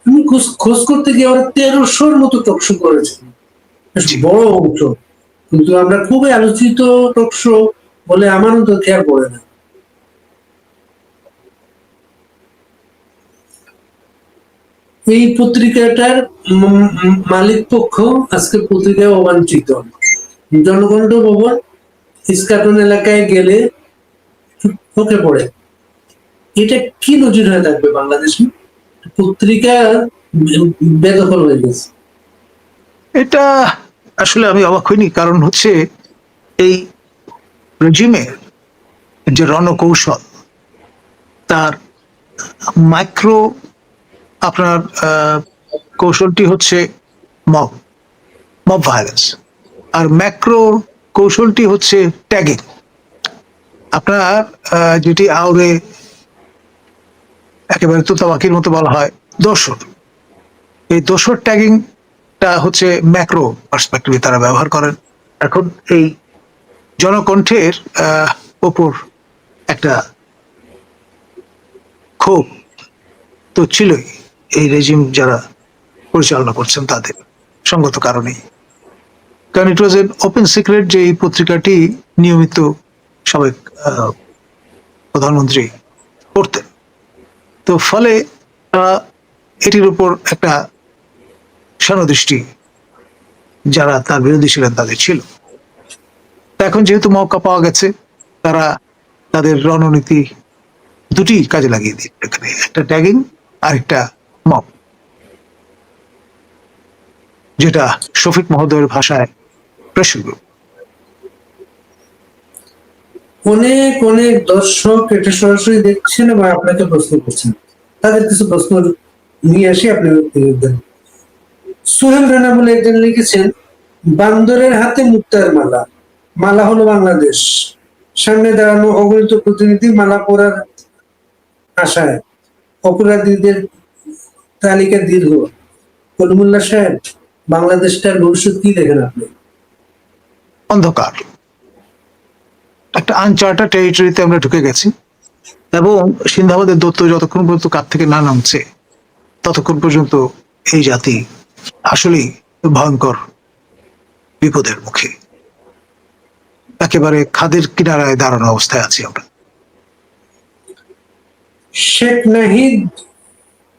আমি খোঁজ করতে গিয়ে ওরা 1300-র মতো টক শো করেছেন, বেশ বড় অংশ। কিন্তু আমরা খুবই আলোচিত টক শো বলে আমার তো খেয়াল পড়ে না। এই পত্রিকাটার মালিক পক্ষ আজকে পত্রিকায় অবাঞ্ছিত। জনকণ্ঠ ভবন ইস্কাটন এলাকায় গেলে চোখে পড়ে। এটা কি নজির হয়ে থাকবে বাংলাদেশে? পত্রিকা বেদখল হয়ে গেছে। এটা আসলে আমি অবাক হইনি, কারণ হচ্ছে এই রেজিমের যে রণকৌশল, তার মাইক্রো আপনার কৌশলটি হচ্ছে মব ভায়োলেন্স, আর ম্যাক্রো কৌশলটি হচ্ছে ট্যাগিং। আপনার যেটি আউরে একেবারে তোতাবাকির মতো বলা হয় দোসর, এই দোসর ট্যাগিংটা হচ্ছে ম্যাক্রো পার্সপেক্টিভে তারা ব্যবহার করেন। এখন এই জনকণ্ঠের ওপর একটা ক্ষোভ তো ছিলই এই রেজিম যারা পরিচালনা করছেন তাদের, সঙ্গত কারণেই। কারণ ইট ওয়াজ এন ওপেন সিক্রেট যে এই পত্রিকাটি নিয়মিত সাবেক প্রধানমন্ত্রী পড়তেন। তো ফলে এটির উপর একটা সনদৃষ্টি যারা তার বিরোধী ছিলেন তাদের ছিল। এখন যেহেতু মৌকা পাওয়া গেছে, তারা তাদের রণনীতি দুটি কাজে লাগিয়ে দিন, এখানে একটা ট্যাগিং আর একটা মব, যেটা শফিক মহোদয়ের ভাষায় প্রেশার গ্রুপ। অনেক অনেক দর্শক এটা সরাসরি দেখছেন এবং আপনাকে প্রশ্ন করছেন। তাদের কিছু প্রশ্ন নিয়ে আসি, আপনি দেন। সোহেল রানা বলে একজন লিখেছেন, বান্দরের হাতে মুক্তার মালা, মালা হলো বাংলাদেশ, সামনে দাঁড়ানো অগণিত প্রতিনিধি মালা পরার আশায়, অপরাধীদের তালিকা দীর্ঘ। কলিমুল্লাহ সাহেব, বাংলাদেশটার ভবিষ্যৎ কি দেখেন আপনি? অন্ধকার, একটা আনচার্টার টেরিটরিতে আমরা ঢুকে গেছি, এবং সিন্ধাবাদের দত্ত যতক্ষণ পর্যন্ত কাঠ থেকে না নামছে ততক্ষণ পর্যন্ত এই জাতি আসলেই ভয়ঙ্কর বিপদের মুখে, একেবারে খাদের কিনারায় দাঁড়ানো অবস্থায় আছি আমরা। শেখ নাহিদ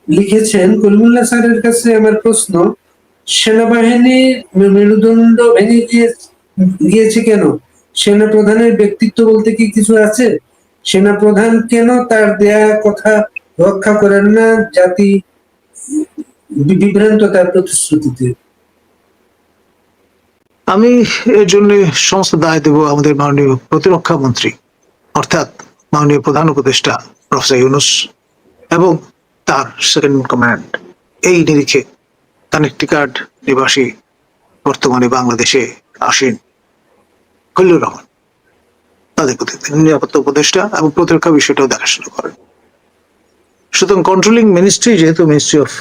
লিখেছেন, কলিমুল্লাহ স্যারের কাছে আমার প্রশ্ন, সেনাবাহিনীর মেরুদণ্ড ভেঙে গিয়েছে কেন? সেনা প্রধানের ব্যক্তিত্ব বলতে কি কিছু আছে? সেনা প্রধান কেন তার দেয়া কথা রক্ষা করেন না জাতি বিভ্রান্ত তার প্রতিশ্রুতিতে? আমি এর জন্য সমস্ত দায় দেব আমাদের মাননীয় প্রতিরক্ষা মন্ত্রী, অর্থাৎ মাননীয় প্রধান উপদেষ্টা প্রফেসর ইউনূস এবং তার সেকেন্ড কমান্ড। এই নিরিখে কানেকটিকাট নিবাসী বর্তমানে বাংলাদেশে আসেন খলিলুর রহমান, তাদের প্রতি নিরাপত্তা উপদেষ্টা এবং প্রতিরক্ষা বিষয়টাও দেখাশোনা করেন। সুতরাং কন্ট্রোলিং মিনিস্ট্রি যেহেতু মিনিস্ট্রি অফ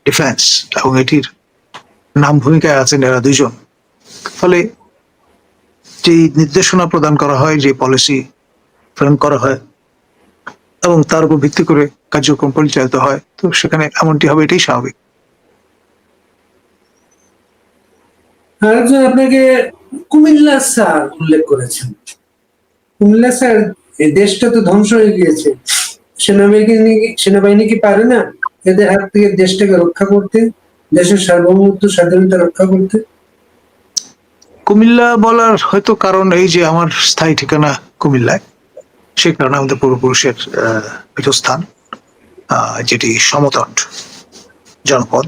ডিফেন্স, এবং এটির নাম ভূমিকায় আছেন এরা দুইজন, ফলে যে নির্দেশনা প্রদান করা হয়, যে পলিসি ফ্রেম করা হয়, এবং তার উপর ভিত্তি করে কার্যক্রম পরিচালিত হয়, তো সেখানে এমনটি হবে, এটাই স্বাভাবিক। আরেকজন আপনাকে কুমিল্লা স্যার উল্লেখ করেছেন। কুমিল্লা স্যার, এই দেশটা তো ধ্বংস হয়ে গিয়েছে, সেনাবাহিনী কি পারে না এদের হাত থেকে দেশটাকে রক্ষা করতে, দেশের সার্বভৌমত্ব স্বাধীনতা রক্ষা করতে? কুমিল্লা বলার হয়তো কারণ এই যে আমার স্থায়ী ঠিকানা কুমিল্লায়, সে কারণে আমাদের পূর্বপুরুষের পীঠস্থান, যেটি সমতট জনপদ।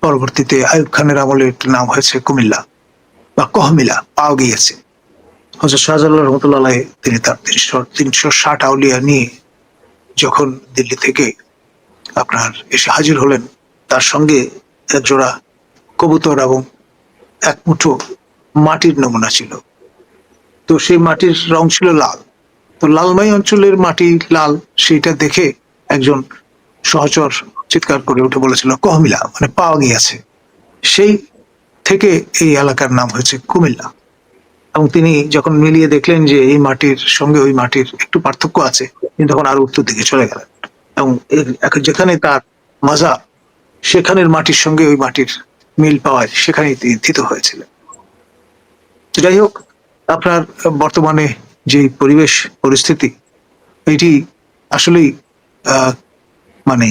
পরবর্তীতে আইয়ুব খানের আমলে এটির নাম হয়েছে কুমিল্লা বা কহমিলা পাওয়া গিয়েছে। হযরত শাহজালাল রহমতুল্লাহ আলাইহি তিনি তার 360 আউলিয়া নিয়ে যখন দিল্লি থেকে আপনার এসে হাজির হলেন, তার সঙ্গে এক জোড়া কবুতর এবং এক মুঠো মাটির নমুনা ছিল। তো সেই মাটির রং ছিল লাল। তো লালমাই অঞ্চলের মাটি লাল, সেইটা দেখে একজন সহচর চিৎকার করে উঠে বলেছিল কহমিলা, মানে পাওয়া গিয়েছে। সেই থেকে এই এলাকার নাম হয়েছে কুমিল্লা। এবং তিনি যখন মিলিয়ে দেখলেন যে এই মাটির সঙ্গে ওই মাটির একটু পার্থক্য আছে, তিনি তখন আরো উত্তর দিকে চলে গেলেন এবং যেখানে তার মাজার, সেখানের মাটির সঙ্গে ওই মাটির মিল পাওয়ায় সেখানেই তিনি থিত হয়েছিলেন। যাই হোক, আপনার বর্তমানে যে পরিবেশ পরিস্থিতি, এটি আসলেই মানে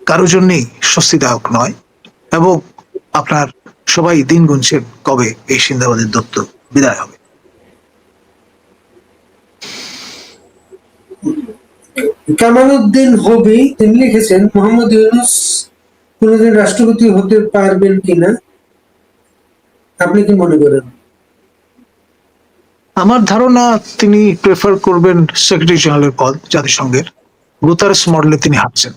কারোর জন্যই স্বস্তিদায়ক নয়, এবং আপনার সবাই দিন গুনছেন কবে এই সিন্দাবাদের দত্ত বিদায় হবে। কামালউদ্দিন হবি তিনি লিখেছেন, মোহাম্মদ ইউনূস কোনদিন রাষ্ট্রপতি হতে পারবেন কিনা, আপনি কি মনে করেন? আমার ধারণা তিনি প্রেফার করবেন সেক্রেটারি জেনারেলের পদ জাতিসংঘের। গুতারেস মডেলে তিনি হাঁটছেন।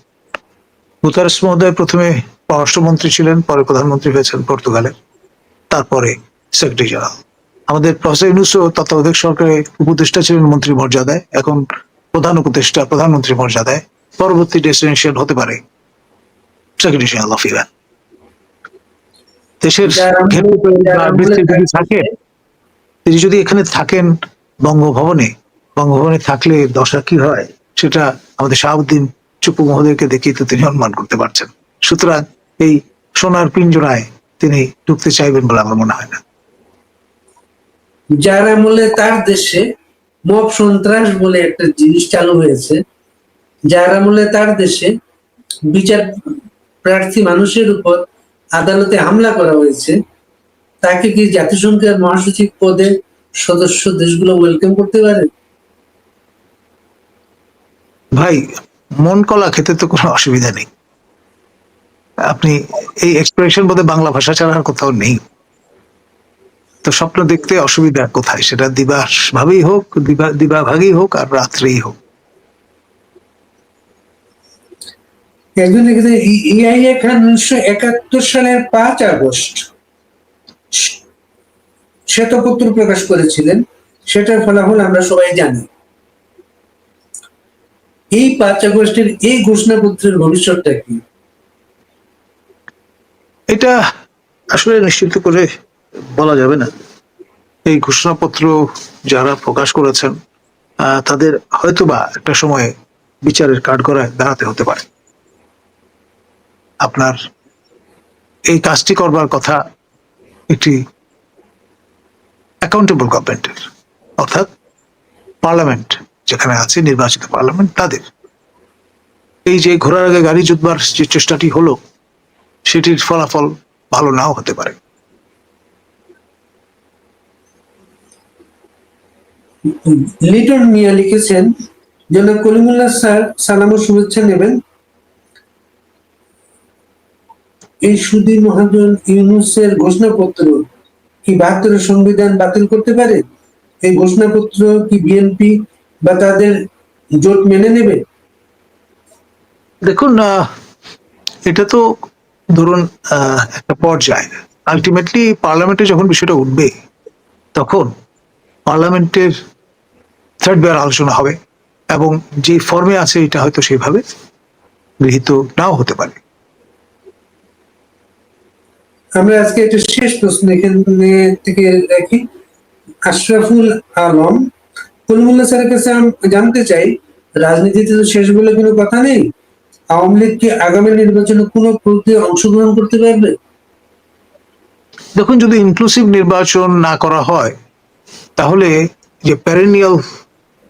গুতারেস মহোদয় প্রথমে পররাষ্ট্রমন্ত্রী ছিলেন, পরে প্রধানমন্ত্রী হয়েছেন পর্তুগালের, তারপরে সেক্রেটারি জেনারেল। আমাদের প্রফেসর ইউনূসও তত্ত্বাবধায়ক সরকারের উপদেষ্টা ছিলেন মন্ত্রী মর্যাদায়, এখন প্রধান উপদেষ্টা প্রধানমন্ত্রী মর্যাদায়। পরবর্তী ডেস্টিনেশন হতে পারে সেক্রেটারি জেনারেল অফ ইরান। দেশের থাকে, তিনি যদি এখানে থাকেন বঙ্গভবনে, বঙ্গভবনে থাকলে দশা কি হয় সেটা আমাদের শাহাবুদ্দিন চুপ্পু মহোদয়কে দেখেই তো তিনি অনুমান করতে পারছেন। সুতরাং এই সোনার পিঞ্জরায় তিনি ঢুকতে চাইবেন বলে আমার মনে হয় না। যার আমলে তার দেশে মব সন্ত্রাস বলে একটা জিনিস চালু হয়েছে, যার আমলে তার দেশে বিচার প্রার্থী মানুষের উপর আদালতে হামলা করা হয়েছে, তাকে কি জাতিসংঘের মহাসচিব পদে সদস্য দেশগুলো ওয়েলকাম করতে পারে? ভাই, মন কলা খেতে তো কোনো অসুবিধা নেই। আপনি এই এক্সপ্রেশন বোধ বাংলা ভাষা ছাড়া আর কোথাও নেই। তো স্বপ্ন দেখতে অসুবিধা কোথায়? সেটা দিবাস ভাবেই হোক, দিবা ভাগেই হোক, আর রাত্রেই হোক। একজন লিখেছে, ইয়াহিয়া খান 1971 সালের 5 আগস্ট শ্বেতপত্র প্রকাশ করেছিলেন, সেটার ফলাফল আমরা সবাই জানি। এই 5 আগস্টের এই ঘোষণাপত্রের ভবিষ্যৎটা কি? এটা আসলে নিশ্চিত করে বলা যাবে না। এই ঘোষণাপত্র যারা প্রকাশ করেছেন তাদের হয়তোবা একটা সময়ে বিচারের কাঠগড়ায় দাঁড়াতে হতে পারে। আপনার এই কাজটি করবার কথা একটি অ্যাকাউন্টেবল গভর্নমেন্টের, অর্থাৎ পার্লামেন্ট যেখানে আছে, নির্বাচিত পার্লামেন্ট, তাদের। এই যে ঘোড়ার আগে গাড়ি জুতবার যে চেষ্টাটি হলো, সেটির ফলাফল ভালো নাও হতে পারে। লিটন মিয়া লিখেছেন, জনাব কলিমুল্লাহ স্যার সালাম ও শুভেচ্ছা নেবেন। এই সুদী মহাজন ইউনূসের ঘোষণাপত্র কি 72-এর সংবিধান বাতিল করতে পারে? এই ঘোষণাপত্র কি বিএনপি বা তাদের জোট মেনে নেবে? দেখুন, এটা তো ধরুন একটা পর্যায়। আলটিমেটলি পার্লামেন্টে যখন বিষয়টা উঠবে, তখন পার্লামেন্টের থার্ড বেয়ার আলোচনা হবে, এবং যে ফর্মে আছে এটা হয়তো সেইভাবে গৃহীত নাও হতে পারে। আমরা আজকে একটা শেষ প্রশ্ন এখানে থেকে রাখি। আশরাফুল আলম, কলিমুল্লাহ স্যারের কাছে জানতে চাই, রাজনীতিতে তো শেষ বলে কোনো কথা নেই। আওয়ামী লীগ কি আগামী নির্বাচনে কোনো প্রক্রিয়া অংশগ্রহণ করতে পারবে? দেখুন, যদি ইনক্লুসিভ নির্বাচন না করা হয় তাহলে যে প্যারেনিয়াল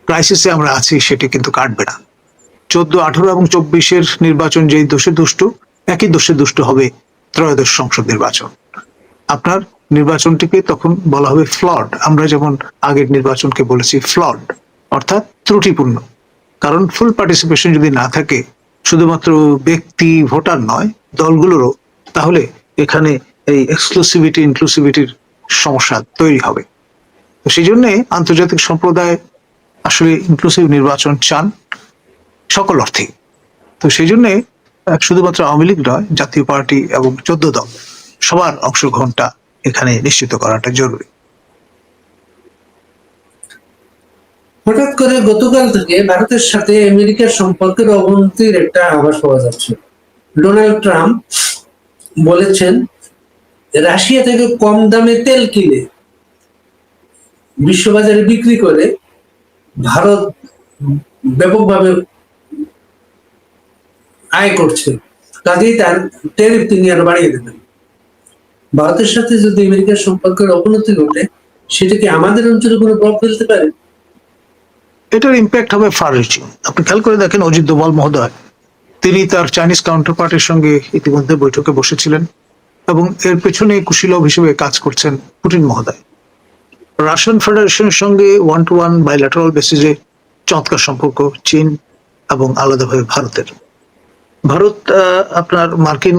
ক্রাইসিসে আমরা আছি সেটি কিন্তু কাটবে না। 14, 18 এবং 24-এর নির্বাচন যেই দোষে দুষ্ট, একই দোষে দুষ্ট হবে ত্রয়োদশ সংসদ নির্বাচন। আপনার নির্বাচনটিকে তখন বলা হবে ফ্লড। আমরা যেমন আগের নির্বাচনকে বলেছি ফ্লড, অর্থাৎ ত্রুটিপূর্ণ। কারণ ফুল পার্টিসিপেশন যদি না থাকে, শুধুমাত্র ব্যক্তি ভোটার নয়, দলগুলোরও, তাহলে এখানে এই এক্সক্লুসিভিটি ইনক্লুসিভিটির সমস্যা তৈরি হবে। তো সেই জন্যে আন্তর্জাতিক সম্প্রদায় আসলে ইনক্লুসিভ নির্বাচন চান সকল অর্থে। তো সেই জন্যে শুধুমাত্র আওয়ামী লীগ নয়, জাতীয় পার্টি এবং 14 দল সবার অংশগ্রহণটা এখানে নিশ্চিত করাটা জরুরি। হঠাৎ করে গতকাল থেকে ভারতের সাথে আমেরিকার সম্পর্কের অবনতির একটা আভাস পাওয়া যাচ্ছে। ডোনাল্ড ট্রাম্প বলেছেন রাশিয়া থেকে কম দামে তেল কিনে বিশ্ববাজারে বিক্রি করে ভারত ব্যাপকভাবে আয় করছে, কাজেই তার ট্যারিফ তিনি আরো বাড়িয়ে দেবেন। ভারতের সাথে যদি আমেরিকার সম্পর্কের অবনতি ঘটে, সেটা কি আমাদের অঞ্চলে কোনো প্রভাব ফেলতে পারে? এটার ইম্প্যাক্ট হবে ফার রিচিং। আপনি খেয়াল করে দেখেন, অজিত দোভাল মহোদয় তিনি তার চাইনিজ কাউন্টার পার্টির সঙ্গে ইতিমধ্যে বৈঠকে বসেছিলেন এবং এর পেছনে কুশীলব হিসেবে কাজ করছেন পুতিন মহোদয়। রাশিয়ান ফেডারেশনের সঙ্গে 1-to-1 বাইল্যাটারাল বেসিসে চমৎকার সম্পর্ক চীন এবং আলাদাভাবে ভারতের। ভারত আপনার মার্কিন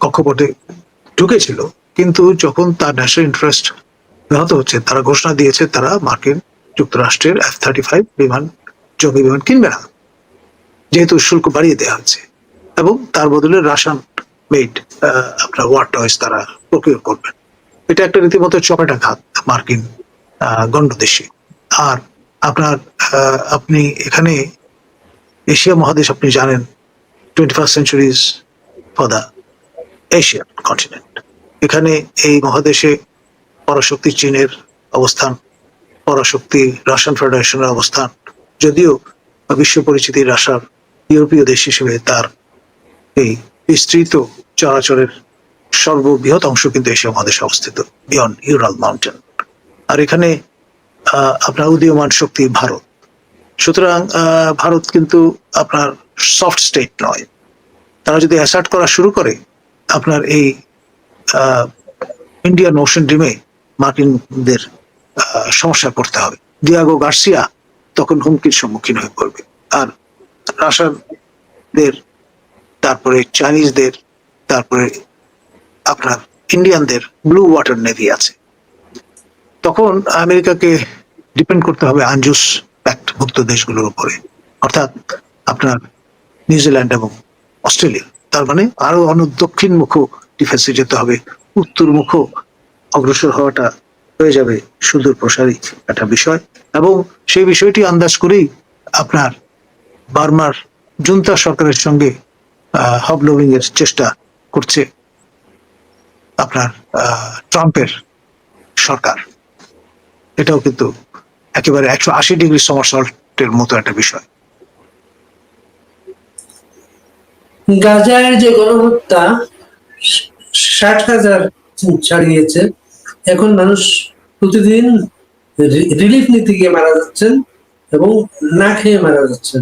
কক্ষপটে ঢুকেছিল, কিন্তু যখন তার ন্যাশনাল ইন্টারেস্ট ব্যাহত হচ্ছে, তারা ঘোষণা দিয়েছে তারা মার্কিন যুক্তরাষ্ট্রের F-35 বিমান, জঙ্গি বিমান কিনবে না, যেহেতু শুল্ক বাড়িয়ে দেওয়া হচ্ছে, এবং তার বদলে রাশিয়ান মেড আপনার ওয়ার টয়েস তারা প্রকিউর করবেন। এটা একটা রীতিমতো চপেটাঘাত মার্কিন গণ্ডদেশে। আর আপনার আপনি এখানে এশিয়া মহাদেশ, আপনি জানেন 21st century is for the Asian continent। এখানে এই মহাদেশে পরাশক্তি চীনের অবস্থান, পরাশক্তি রাশিয়ান ফেডারেশনের অবস্থান, যদিও বিশ্ব পরিচিতি রাশিয়ার ইউরোপীয় দেশ হিসেবে তার এই বিস্তৃত চরাচরের সর্ববৃহৎ অংশ কিন্তু এশিয়া মহাদেশে অবস্থিত, বিয়ন্ড ইউরাল মাউন্টেন। আর এখানে আপনার উদীয়মান শক্তি ভারত। সুতরাং ভারত কিন্তু আপনার সফট স্টেট নয়। তারা যদি অ্যাসার্ট করা শুরু করে, আপনার এই ইন্ডিয়ান ওশান ড্রিমে মার্কিনদের সমস্যা করতে হবে। ডিয়াগো গার্সিয়া তখন হুমকির সম্মুখীন হয়ে পড়বে। আর রাশিয়ানদের, তারপরে চাইনিজদের, তারপরে আপনার ইন্ডিয়ানদের ব্লু ওয়াটার নেভি আছে। তখন আমেরিকাকে ডিপেন্ড করতে হবে আনজুস প্যাক্ট ভুক্ত দেশগুলোর উপরে, অর্থাৎ আপনার নিউজিল্যান্ড এবং অস্ট্রেলিয়া। তার মানে আরো দক্ষিণমুখ ডিফেন্সে যেতে হবে, উত্তরমুখ অগ্রসর হওয়াটা হয়ে যাবে সুদূর প্রসারী একটা বিষয়। এবং সেই বিষয়টি আন্দাজ করেই আপনার বার্মার জুন্তা সরকারের সঙ্গে হবলবিং এর চেষ্টা করছে আপনার ট্রাম্পের সরকার। এটাও কিন্তু একেবারে 180 ডিগ্রি সমারসল্টের মতো একটা বিষয়। গাজার যে গণহত্যা 60,000 ছাড়িয়েছে, এখন মানুষ প্রতিদিন রিলিফ নিতে গিয়ে মারা যাচ্ছেন এবং না খেয়ে মারা যাচ্ছেন।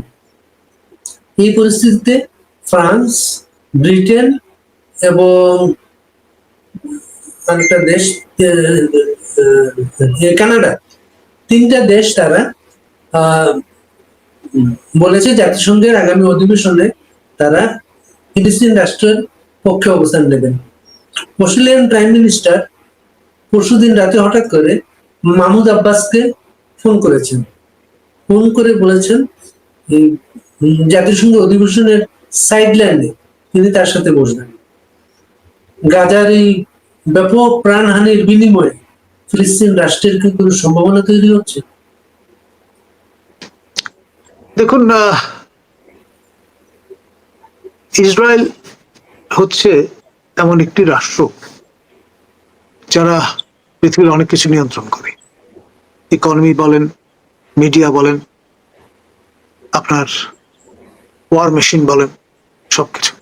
এই পরিস্থিতিতে ফ্রান্স, ব্রিটেন এবং আরেকটা দেশ কানাডা, 3টা দেশ তারা বলেছে জাতিসংঘের আগামী অধিবেশনে তারা ফিলিস্তিন রাষ্ট্রের পক্ষে অবস্থান নেবেন। অস্ট্রেলিয়ান প্রাইম মিনিস্টার পরশুদিন রাতে হঠাৎ করে মাহমুদ আব্বাসকে ফোন করেছেন, ফোন করে বলেছেন জাতিসংঘ অধিবেশনের সাইডলাইনে তিনি তার সাথে বসবেন। গাজার এই ব্যাপক প্রাণহানির বিনিময়ে ফিলিস্তিন রাষ্ট্রের কি কোনো সম্ভাবনা তৈরি হচ্ছে? দেখুন, ইসরায়েল হচ্ছে এমন একটি রাষ্ট্র যারা পৃথিবীর অনেক কিছু নিয়ন্ত্রণ করে। ইকোনমি বলেন, মিডিয়া বলেন, আপনার ওয়ার মেশিন বলেন, সবকিছু।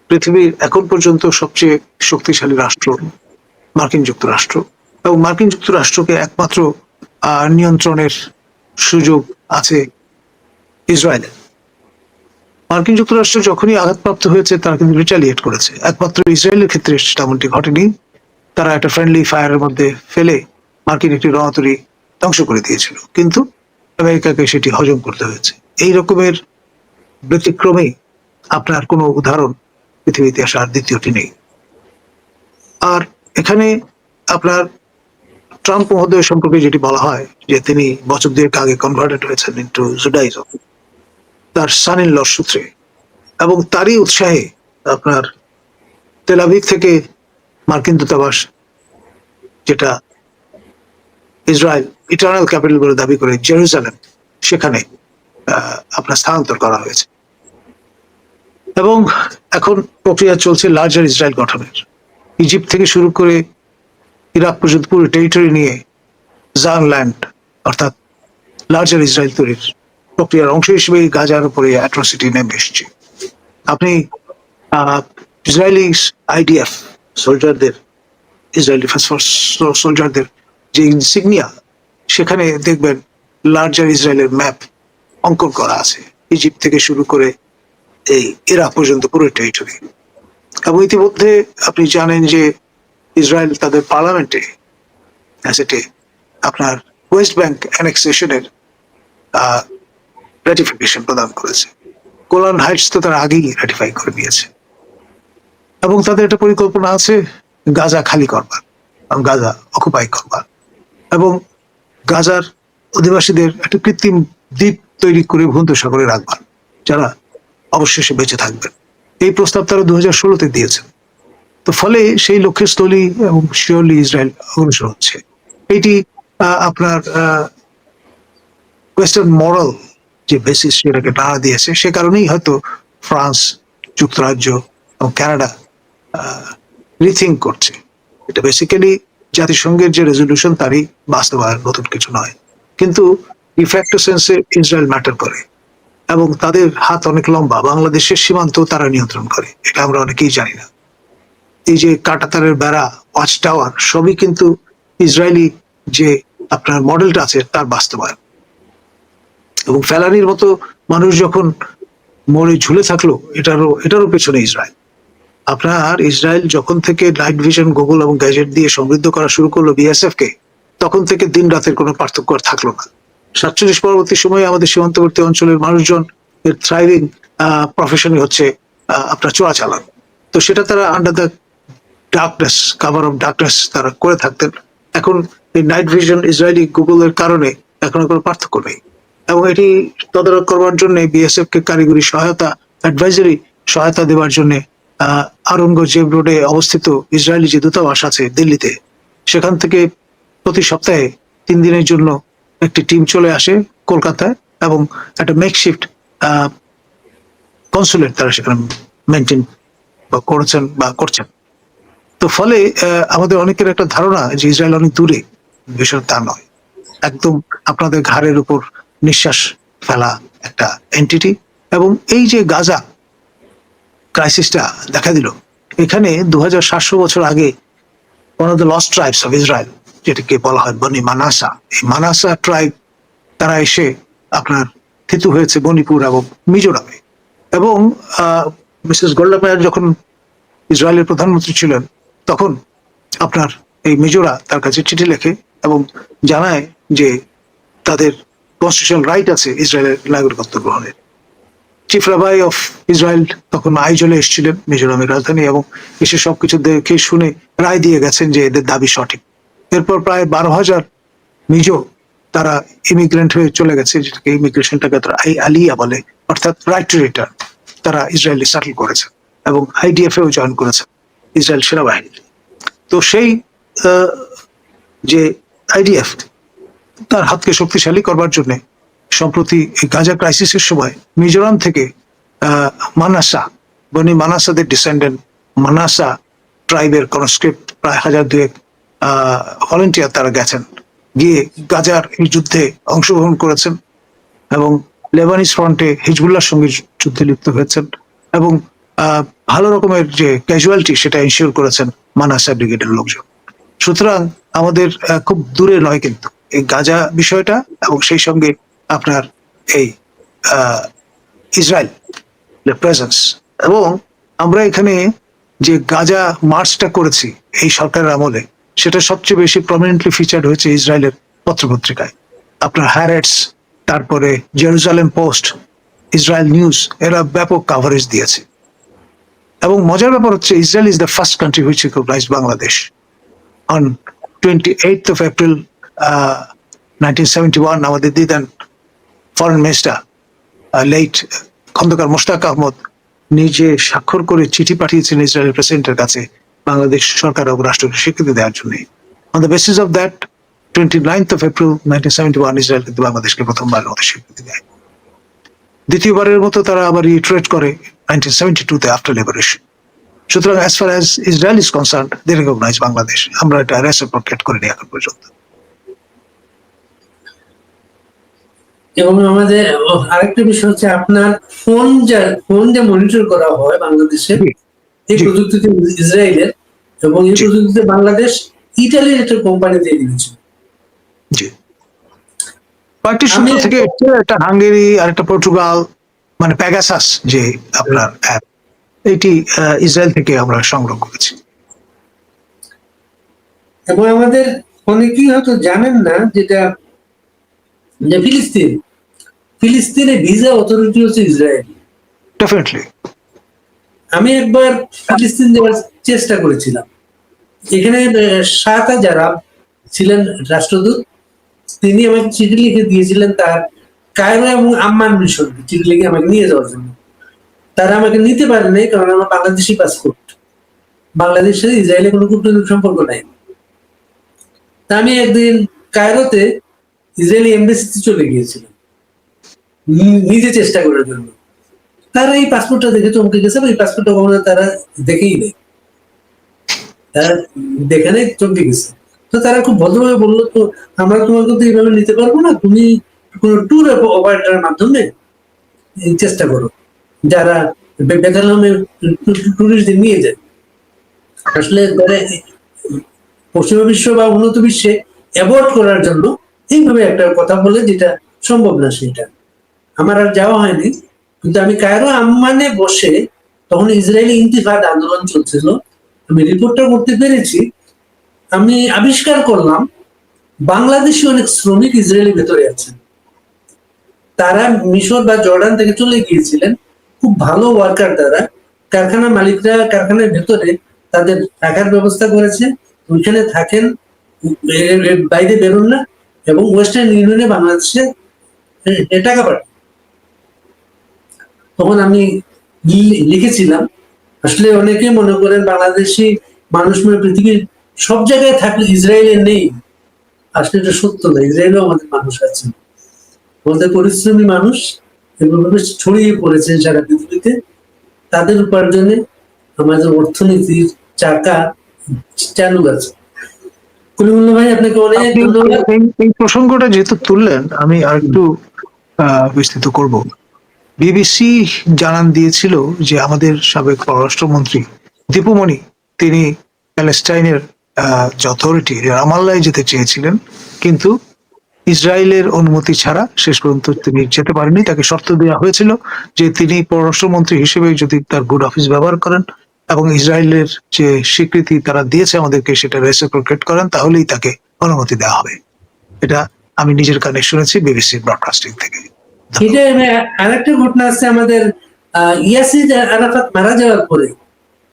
পৃথিবীর এখন পর্যন্ত সবচেয়ে শক্তিশালী রাষ্ট্র মার্কিন যুক্তরাষ্ট্র, এবং মার্কিন যুক্তরাষ্ট্রকে একমাত্র নিয়ন্ত্রণের সুযোগ আছে ইসরায়েলের। মার্কিন যুক্তরাষ্ট্র যখনই আঘাতপ্রাপ্ত হয়েছে তারা কিন্তু রিটালিয়েট করেছে। একমাত্র ইসরায়েলের ক্ষেত্রে তেমনটি ঘটেনি। তারা একটা ফ্রেন্ডলি ফায়ারের মধ্যে ফেলে মার্কিন একটি রণতরী ধ্বংস করে দিয়েছিল, কিন্তু আমেরিকাকে সেটি হজম করতে হয়েছে। এই রকমের ব্যতিক্রমে আপনার কোনো উদাহরণ পৃথিবীর ইতিহাসে আর দ্বিতীয়টি নেই। আর এখানে আপনার ট্রাম্প মহোদয় সম্পর্কে যেটি বলা হয় যে তিনি বছর দুয়েক আগে কনভার্টেড হয়েছেন ইন্টু জুডাইজম তার সান ইন লর সূত্রে, এবং তারই উৎসাহে আপনার তেল আভিভ থেকে মার্কিন দূতাবাস, যেটা ইসরায়েল ইটারনাল ক্যাপিটাল বলে দাবি করে, জেরুজালেম, সেখানে আপনার স্থানান্তর করা হয়েছে। এবং এখন প্রক্রিয়া চলছে লার্জার ইসরায়েল গঠনের। ইজিপ্ট থেকে শুরু করে ইরাক পর্যন্ত পুরো টেরিটরি নিয়ে জান ল্যান্ড অর্থাৎ লার্জার ইসরায়েল তৈরির প্রক্রিয়ার অংশ হিসেবে গাজার উপরে অ্যাট্রসিটি নেমে এসছে। আপনি ইসরায়েলি আইডিএফ সোলজারদের, ইসরায়েলি সোলজারদের যে ইনসিগনিয়া, সেখানে দেখবেন লার্জার ইসরায়েলের ম্যাপ অঙ্কন করা আছে, ইজিপ্ট থেকে শুরু করে এই ইরাক পর্যন্ত পুরো টেরিটরি। এবং ইতিমধ্যে আপনি জানেন যে ইসরায়েল তাদের পার্লামেন্টে আপনার ওয়েস্ট ব্যাংক অ্যানেক্সেশনের রেটিফিকেশন প্রদান করেছে। গোলান হাইটস তো তারা আগেই রেটিফাই করে দিয়েছে, এবং তাদের একটা পরিকল্পনা আছে গাজা খালি করবার, গাজা অকুপাই করবার, এবং গাজার অধিবাসীদের একটা কৃত্রিম দ্বীপ তৈরি করে ভূমধ্যসাগরে রাখবার, যারা অবশেষে বেঁচে থাকবেন। এই প্রস্তাব তারা 2016-তে দিয়েছেন। তো ফলে সেই লক্ষ্যের স্থলী এবং শিওরলি ইসরায়েল অগ্রসর হচ্ছে। এটি আপনার ওয়েস্টার্ন মরাল যে বেসিস সেটাকে টানা দিয়েছে, সে কারণেই হয়তো ফ্রান্স, যুক্তরাজ্য এবং কানাডা রিথিঙ্ক করছে। এটা বেসিক্যালি জাতিসংঘের যে রেজলিউশন তারই বাস্তবায়ন, নতুন কিছু নয়। কিন্তু ডিফ্যাক্টো সেন্সে ইসরায়েল ম্যাটার করে, এবং তাদের হাত অনেক লম্বা। বাংলাদেশের সীমান্ত তারা নিয়ন্ত্রণ করে, এটা আমরা অনেকেই জানি না। এই যে কাঁটাতারের বেড়া, ওয়াচ টাওয়ার, সবই কিন্তু ইসরায়েলি যে আপনার মডেলটা আছে তার বাস্তবায়ন। এবং ফেলানির মতো মানুষ যখন মরে ঝুলে থাকলো, এটারও পেছনে ইসরায়েল। আপনার ইসরায়েল যখন থেকে নাইট ভিশন, গুগল এবং গ্যাজেট দিয়ে সমৃদ্ধ করা শুরু করলো বিএসএফ কে, তখন থেকে দিন রাতের কোনো পার্থক্য আর থাকলো না। 47 পরবর্তী সময়ে আমাদের সীমান্তবর্তী অঞ্চলের মানুষজন এর থ্রাইভিং প্রফেশনই হচ্ছে আপনার চোরাচালান। তো সেটা তারা under the darkness, cover of darkness তারা করে থাকতেন। এখন এই নাইট ভিশন, ইসরায়েলি গুগলের কারণে এখন কোনো পার্থক্য নেই। এবং এটি তদারক করবার জন্য বিএসএফ কে কারিগরি সহায়তা, অ্যাডভাইজারি সহায়তা দেওয়ার জন্য আওরঙ্গজেব রোডে অবস্থিত ইসরায়েলি যে দূতাবাস আছে দিল্লিতে, সেখান থেকে প্রতি সপ্তাহে 3 দিনের জন্য একটি টিম চলে আসে কলকাতায়, এবং একটা মেকশিফট কনসুলেট তারা সেখানে মেনটেন করেছেন বা করছেন। তো ফলে আমাদের অনেকের একটা ধারণা যে ইসরায়েল অনেক দূরে, বিষয় তা নয়। একদম আপনাদের ঘাড়ের উপর নিঃশ্বাস ফেলা একটা এন্টিটি। এবং এই যে গাজা ক্রাইসিসটা দেখা দিল, এখানে 2700 বছর আগে one of the lost tribes of Israel, যেটাকে বলা হয় বনি মানাসা, এই মানাসা ট্রাইব তারা এসে আপনার থিতু হয়েছে মণিপুর এবং মিজোরামে। এবং মিসেস গোল্ডা মেয়ার যখন ইসরায়েলের প্রধানমন্ত্রী ছিলেন, তখন আপনার এই মিজোরা তার কাছে চিঠি লেখে এবং জানায় যে তাদের কনস্টিটিউশনাল রাইট আছে ইসরায়েলের নাগরিকত্ব গ্রহণের। চিফ রাবাই অফ ইসরায়েল তখন আইজলে এসেছিলেন, মিজোরামের রাজধানী, এবং এসে সবকিছু দেখে শুনে রায় দিয়ে গেছেন যে এদের দাবি সঠিক। এরপর প্রায় 12,000 মিজো তারা ইমিগ্রেন্ট হয়ে চলে গেছে, যেটাকে ইমিগ্রেশনটাকে তারা আলিয়া বলে, অর্থাৎ রাইট টু রিটার্ন। তারা ইসরায়েলি সেটেল করেছে এবং আইডিএফ এও জয়েন করেছে, ইসরায়েল সেনাবাহিনী। তো সেই যে আইডিএফ তার হাতকে শক্তিশালী করবার জন্য সম্প্রতি গাজা ক্রাইসিসের সময় মিজোরাম থেকে মানাসা, বনি মানাসাদের ডিসেন্ডেন্ট মানাসা ট্রাইবের কনস্ক্রিপ্ট প্রায় 1002 ভলেন্টিয়ার তারা গেছেন, গিয়ে গাজার এই যুদ্ধে অংশগ্রহণ করেছেন এবং লেবানিজ ফ্রন্টে হিজবুল্লাহর সঙ্গে যুদ্ধে লিপ্ত হয়েছেন এবং ভালো রকমের যে ক্যাজুয়ালিটি সেটা এনশিওর করেছেন মানাসা ব্রিগেডের লোকজন। সুতরাং আমাদের খুব দূরে নয় কিন্তু এই গাজা বিষয়টা, এবং সেই সঙ্গে আপনার এই ইসরায়েল প্রেজেন্স। এবং আমরা এখানে যে গাজা মার্চটা করেছি এই সরকারের আমলে, সেটা সবচেয়ে বেশি প্রমিনেন্টলি ফিচার্ড হয়েছে ইসরায়েলের পত্রপত্রিকায়। আপনার হ্যারেটস, তারপরে জেরুজালেম পোস্ট, ইসরায়েল নিউজ, এরা ব্যাপক কাভারেজ দিয়েছে। এবং মজার ব্যাপার হচ্ছে Israel is the first country which recognize Bangladesh on 28th of April 1971। আমাদের দিদান foreign minister late Khondaker Mostaq Ahmad নিজে স্বাক্ষর করে চিঠি পাঠিয়েছেন ইসরায়েলের প্রেসিডেন্টের কাছে বাংলাদেশ সরকার ও রাষ্ট্রকে স্বীকৃতি দেওয়ার জন্য। On the basis of that 29th of April 1971 Israel কিন্তু বাংলাদেশকে প্রথমবার মতো স্বীকৃতি দেয়। দ্বিতীয়বারের মতো তারা আবার রিট্রেট করে 1972-তে আফটার লিবারেশন। সুতরাং as far as Israel is concerned, they recognise Bangladesh. আমরা এটা রেসিপ্রোকেট করিনি এখন পর্যন্ত। এবং আমাদের আরেকটা বিষয় হচ্ছে আপনার ফোন যে মনিটর করা হয় বাংলাদেশে, এই প্রযুক্তিতে ইসরায়েলের, এবং এই প্রযুক্তিতে বাংলাদেশ ইটালির একটা কোম্পানি দিয়ে দিয়েছে। জি, কয়েকটি সূত্র থেকে একটা হাঙ্গেরি আর একটা পর্তুগাল, মানে প্যাগাসাস যে আপনার অ্যাপ, এটি ইসরায়েল থেকে আমরা সংগ্রহ করেছি। এবং আমাদের অনেকেই হয়তো জানেন না যেটা, যে ফিলিস্তিনে ভিসা অথরিটি হচ্ছে ইসরায়েল। ডেফিনেটলি আমি একবার ফিলিস্তিন যাওয়ার চেষ্টা করেছিলাম। এখানে শাহ যারা ছিলেন রাষ্ট্রদূত, তিনি আমাকে চিঠি লিখে দিয়েছিলেন তার কায়রো এবং আম্মান মিশন চিঠি লিখে আমাকে নিয়ে যাওয়ার জন্য। তারা আমাকে নিতে পারে নাই, কারণ আমার বাংলাদেশি পাসপোর্ট, বাংলাদেশের সাথে ইসরায়েলের কোনো কূটনৈতিক সম্পর্ক নাই। তা আমি একদিন কায়রোতে ইসরায়েলি এমবেসিতে চলে গিয়েছিলাম নিজে চেষ্টা করার জন্য। তারা এই পাসপোর্টটা দেখে চমকে গেছে, এই পাসপোর্টটা কখনো তারা দেখেই নেই, তারা দেখে নেই, চমকে গেছে। তো তারা খুব ভদ্রভাবে বললো, তো আমরা তোমাকে তো এইভাবে নিতে পারবো না, তুমি কোনো ট্যুর অপারেটরের মাধ্যমে চেষ্টা করো, যারা বেতালমে টুরিস্টদের নিয়ে যায়। আসলে পশ্চিমা বিশ্ব বা উন্নত বিশ্বে অ্যাভয়েড করার জন্য এইভাবে একটা কথা বলে, যেটা সম্ভব না, সেটা আমার আর যাওয়া হয়নি। কিন্তু আমি কায়রো আম্মানে বসে, তখন ইসরায়েলি ইন্তিফাদ আন্দোলন চলছিল, আমি রিপোর্টটা করতে পেরেছি। আমি আবিষ্কার করলাম বাংলাদেশি অনেক শ্রমিক ইসরায়েলের ভেতরে আছেন। তারা মিশর বা জর্ডান থেকে চলে গিয়েছিলেন, খুব ভালো ওয়ার্কার তারা। কারখানা মালিকরা কারখানার ভেতরে তাদের থাকার ব্যবস্থা করেছে, ওইখানে থাকেন, বাইরে বেরোন না, এবং ওয়েস্টার্ন ইউনিয়নে বাংলাদেশে টাকা পাঠান। তখন আমি লিখেছিলাম, আসলে অনেকে মনে করেন বাংলাদেশি মানুষ পৃথিবীর সব জায়গায় থাকলে ইসরায়েলে নেই। আসলে এটা সত্য না, ইসরায়েলেও আমাদের মানুষ আছে, আমাদের পরিশ্রমী মানুষ এভাবে ছড়িয়ে পড়েছে সারা পৃথিবীতে। তাদের উপার্জনে আমাদের অর্থনীতির চাকা চালু আছে। কলিমুল্লাহ ভাই, আপনাকে অনেক ধন্যবাদ। এই প্রসঙ্গটা যেহেতু তুললেন, আমি আরেকটু বিস্তৃত করব। বিবিসি জানান দিয়েছিল যে আমাদের সাবেক পররাষ্ট্রমন্ত্রী দীপুমণি, তিনি প্যালেস্টাইনের যে অথরিটি রামাল্লায় যেতে চেয়েছিলেন, কিন্তু ইসরায়েলের অনুমতি ছাড়া শেষ পর্যন্ত তিনি যেতে পারেননি। তাকে শর্ত দেওয়া হয়েছিল যে তিনি পররাষ্ট্রমন্ত্রী হিসেবে যদি তার গুড অফিস ব্যবহার করেন এবং ইসরায়েলের যে স্বীকৃতি তারা দিয়েছে আমাদেরকে সেটা রেসিপ্রোকেট করেন, তাহলেই তাকে অনুমতি দেওয়া হবে। এটা আমি নিজের কানে শুনেছি বিবিসি ব্রডকাস্টিং থেকে। এটা আরেকটা ঘটনা আছে আমাদের, ইয়াসির আরাফাত মারা যাওয়ার পরে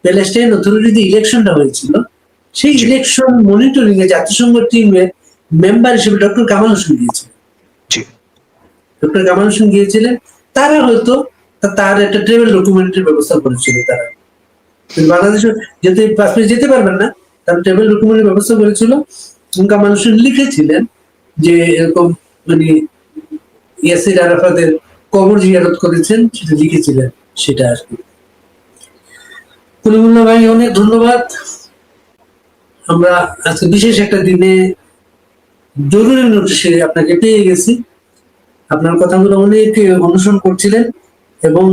প্যালেস্টাইন অথরিটিতে ইলেকশনটা হয়েছিল। সেই ইলেকশন মনিটরিং এ জাতিসংঘ টিমের মেম্বার হিসেবে ডক্টর কামাল হোসেন গিয়েছিলেন। ডক্টর কামাল হোসেন গিয়েছিলেন, তারা হয়তো তার একটা ট্রাভেল ডকুমেন্টের ব্যবস্থা করেছিল। তারা বাংলাদেশে যেতে পারবেন না, তার ট্রাভেল ডকুমেন্টের ব্যবস্থা করেছিল। কামাল হোসেন লিখেছিলেন যে এরকম, মানে ইয়াসির আরাফাতের কবর জিয়ারত করেছেন, সেটা লিখেছিলেন, সেটা আর কি। কলিমুল্লাহ ভাই, অনেক ধন্যবাদ। আমরা আজকে বিশেষ একটা দিনে জরুরি নোটিশে আপনাকে পেয়ে গেছি। আপনার কথাগুলো অনেকে অনুসরণ করছিলেন এবং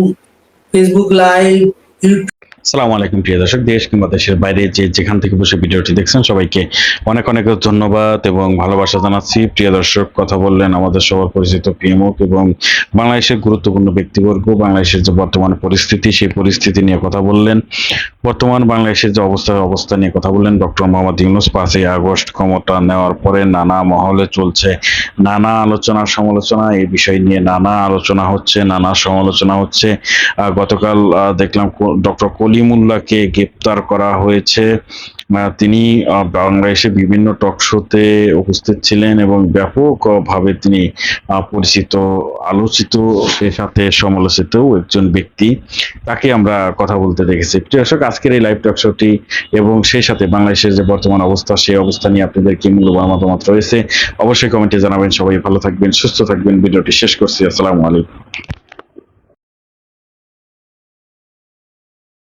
ফেসবুক লাইভ, ইউটিউব। আসসালামু আলাইকুম প্রিয় দর্শক, দেশ কিংবা দেশের বাইরে যেখান থেকে বসে ভিডিওটি দেখছেন সবাইকে অনেক অনেক ধন্যবাদ এবং ভালোবাসা জানাচ্ছি। প্রিয় দর্শক, কথা বললেন আমাদের সবার পরিচিত পিএমওক এবং বাংলাদেশের গুরুত্বপূর্ণ ব্যক্তিবর্গ। বাংলাদেশের যে বর্তমান পরিস্থিতি, সেই পরিস্থিতি নিয়ে কথা বললেন। বর্তমান বাংলাদেশের যে অবস্থা নিয়ে কথা বললেন ডক্টর মোহাম্মদ ইউনূস। 5ই আগস্ট ক্ষমতা নেওয়ার পরে নানা মহলে চলছে নানা আলোচনা সমালোচনা, এই বিষয় নিয়ে নানা আলোচনা হচ্ছে, নানা সমালোচনা হচ্ছে। গতকাল দেখলাম ডক্টর কলিমুল্লাহকে গ্রেপ্তার করা হয়েছে। তিনি বাংলাদেশে বিভিন্ন টক শোতে উপস্থিত ছিলেন এবং ব্যাপকভাবে তিনি পরিচিত, আলোচিত, সে সাথে সমালোচিত একজন ব্যক্তি। তাকে আমরা কথা বলতে দেখেছি। প্রিয় দর্শক, আজকের এই লাইভ টক শোটি এবং সেই সাথে বাংলাদেশের যে বর্তমান অবস্থা, সেই অবস্থা নিয়ে আপনাদের কি মূল্যবান মতামত রয়েছে অবশ্যই কমেন্টে জানাবেন। সবাই ভালো থাকবেন, সুস্থ থাকবেন। ভিডিওটি শেষ করছি। আসসালামু আলাইকুম।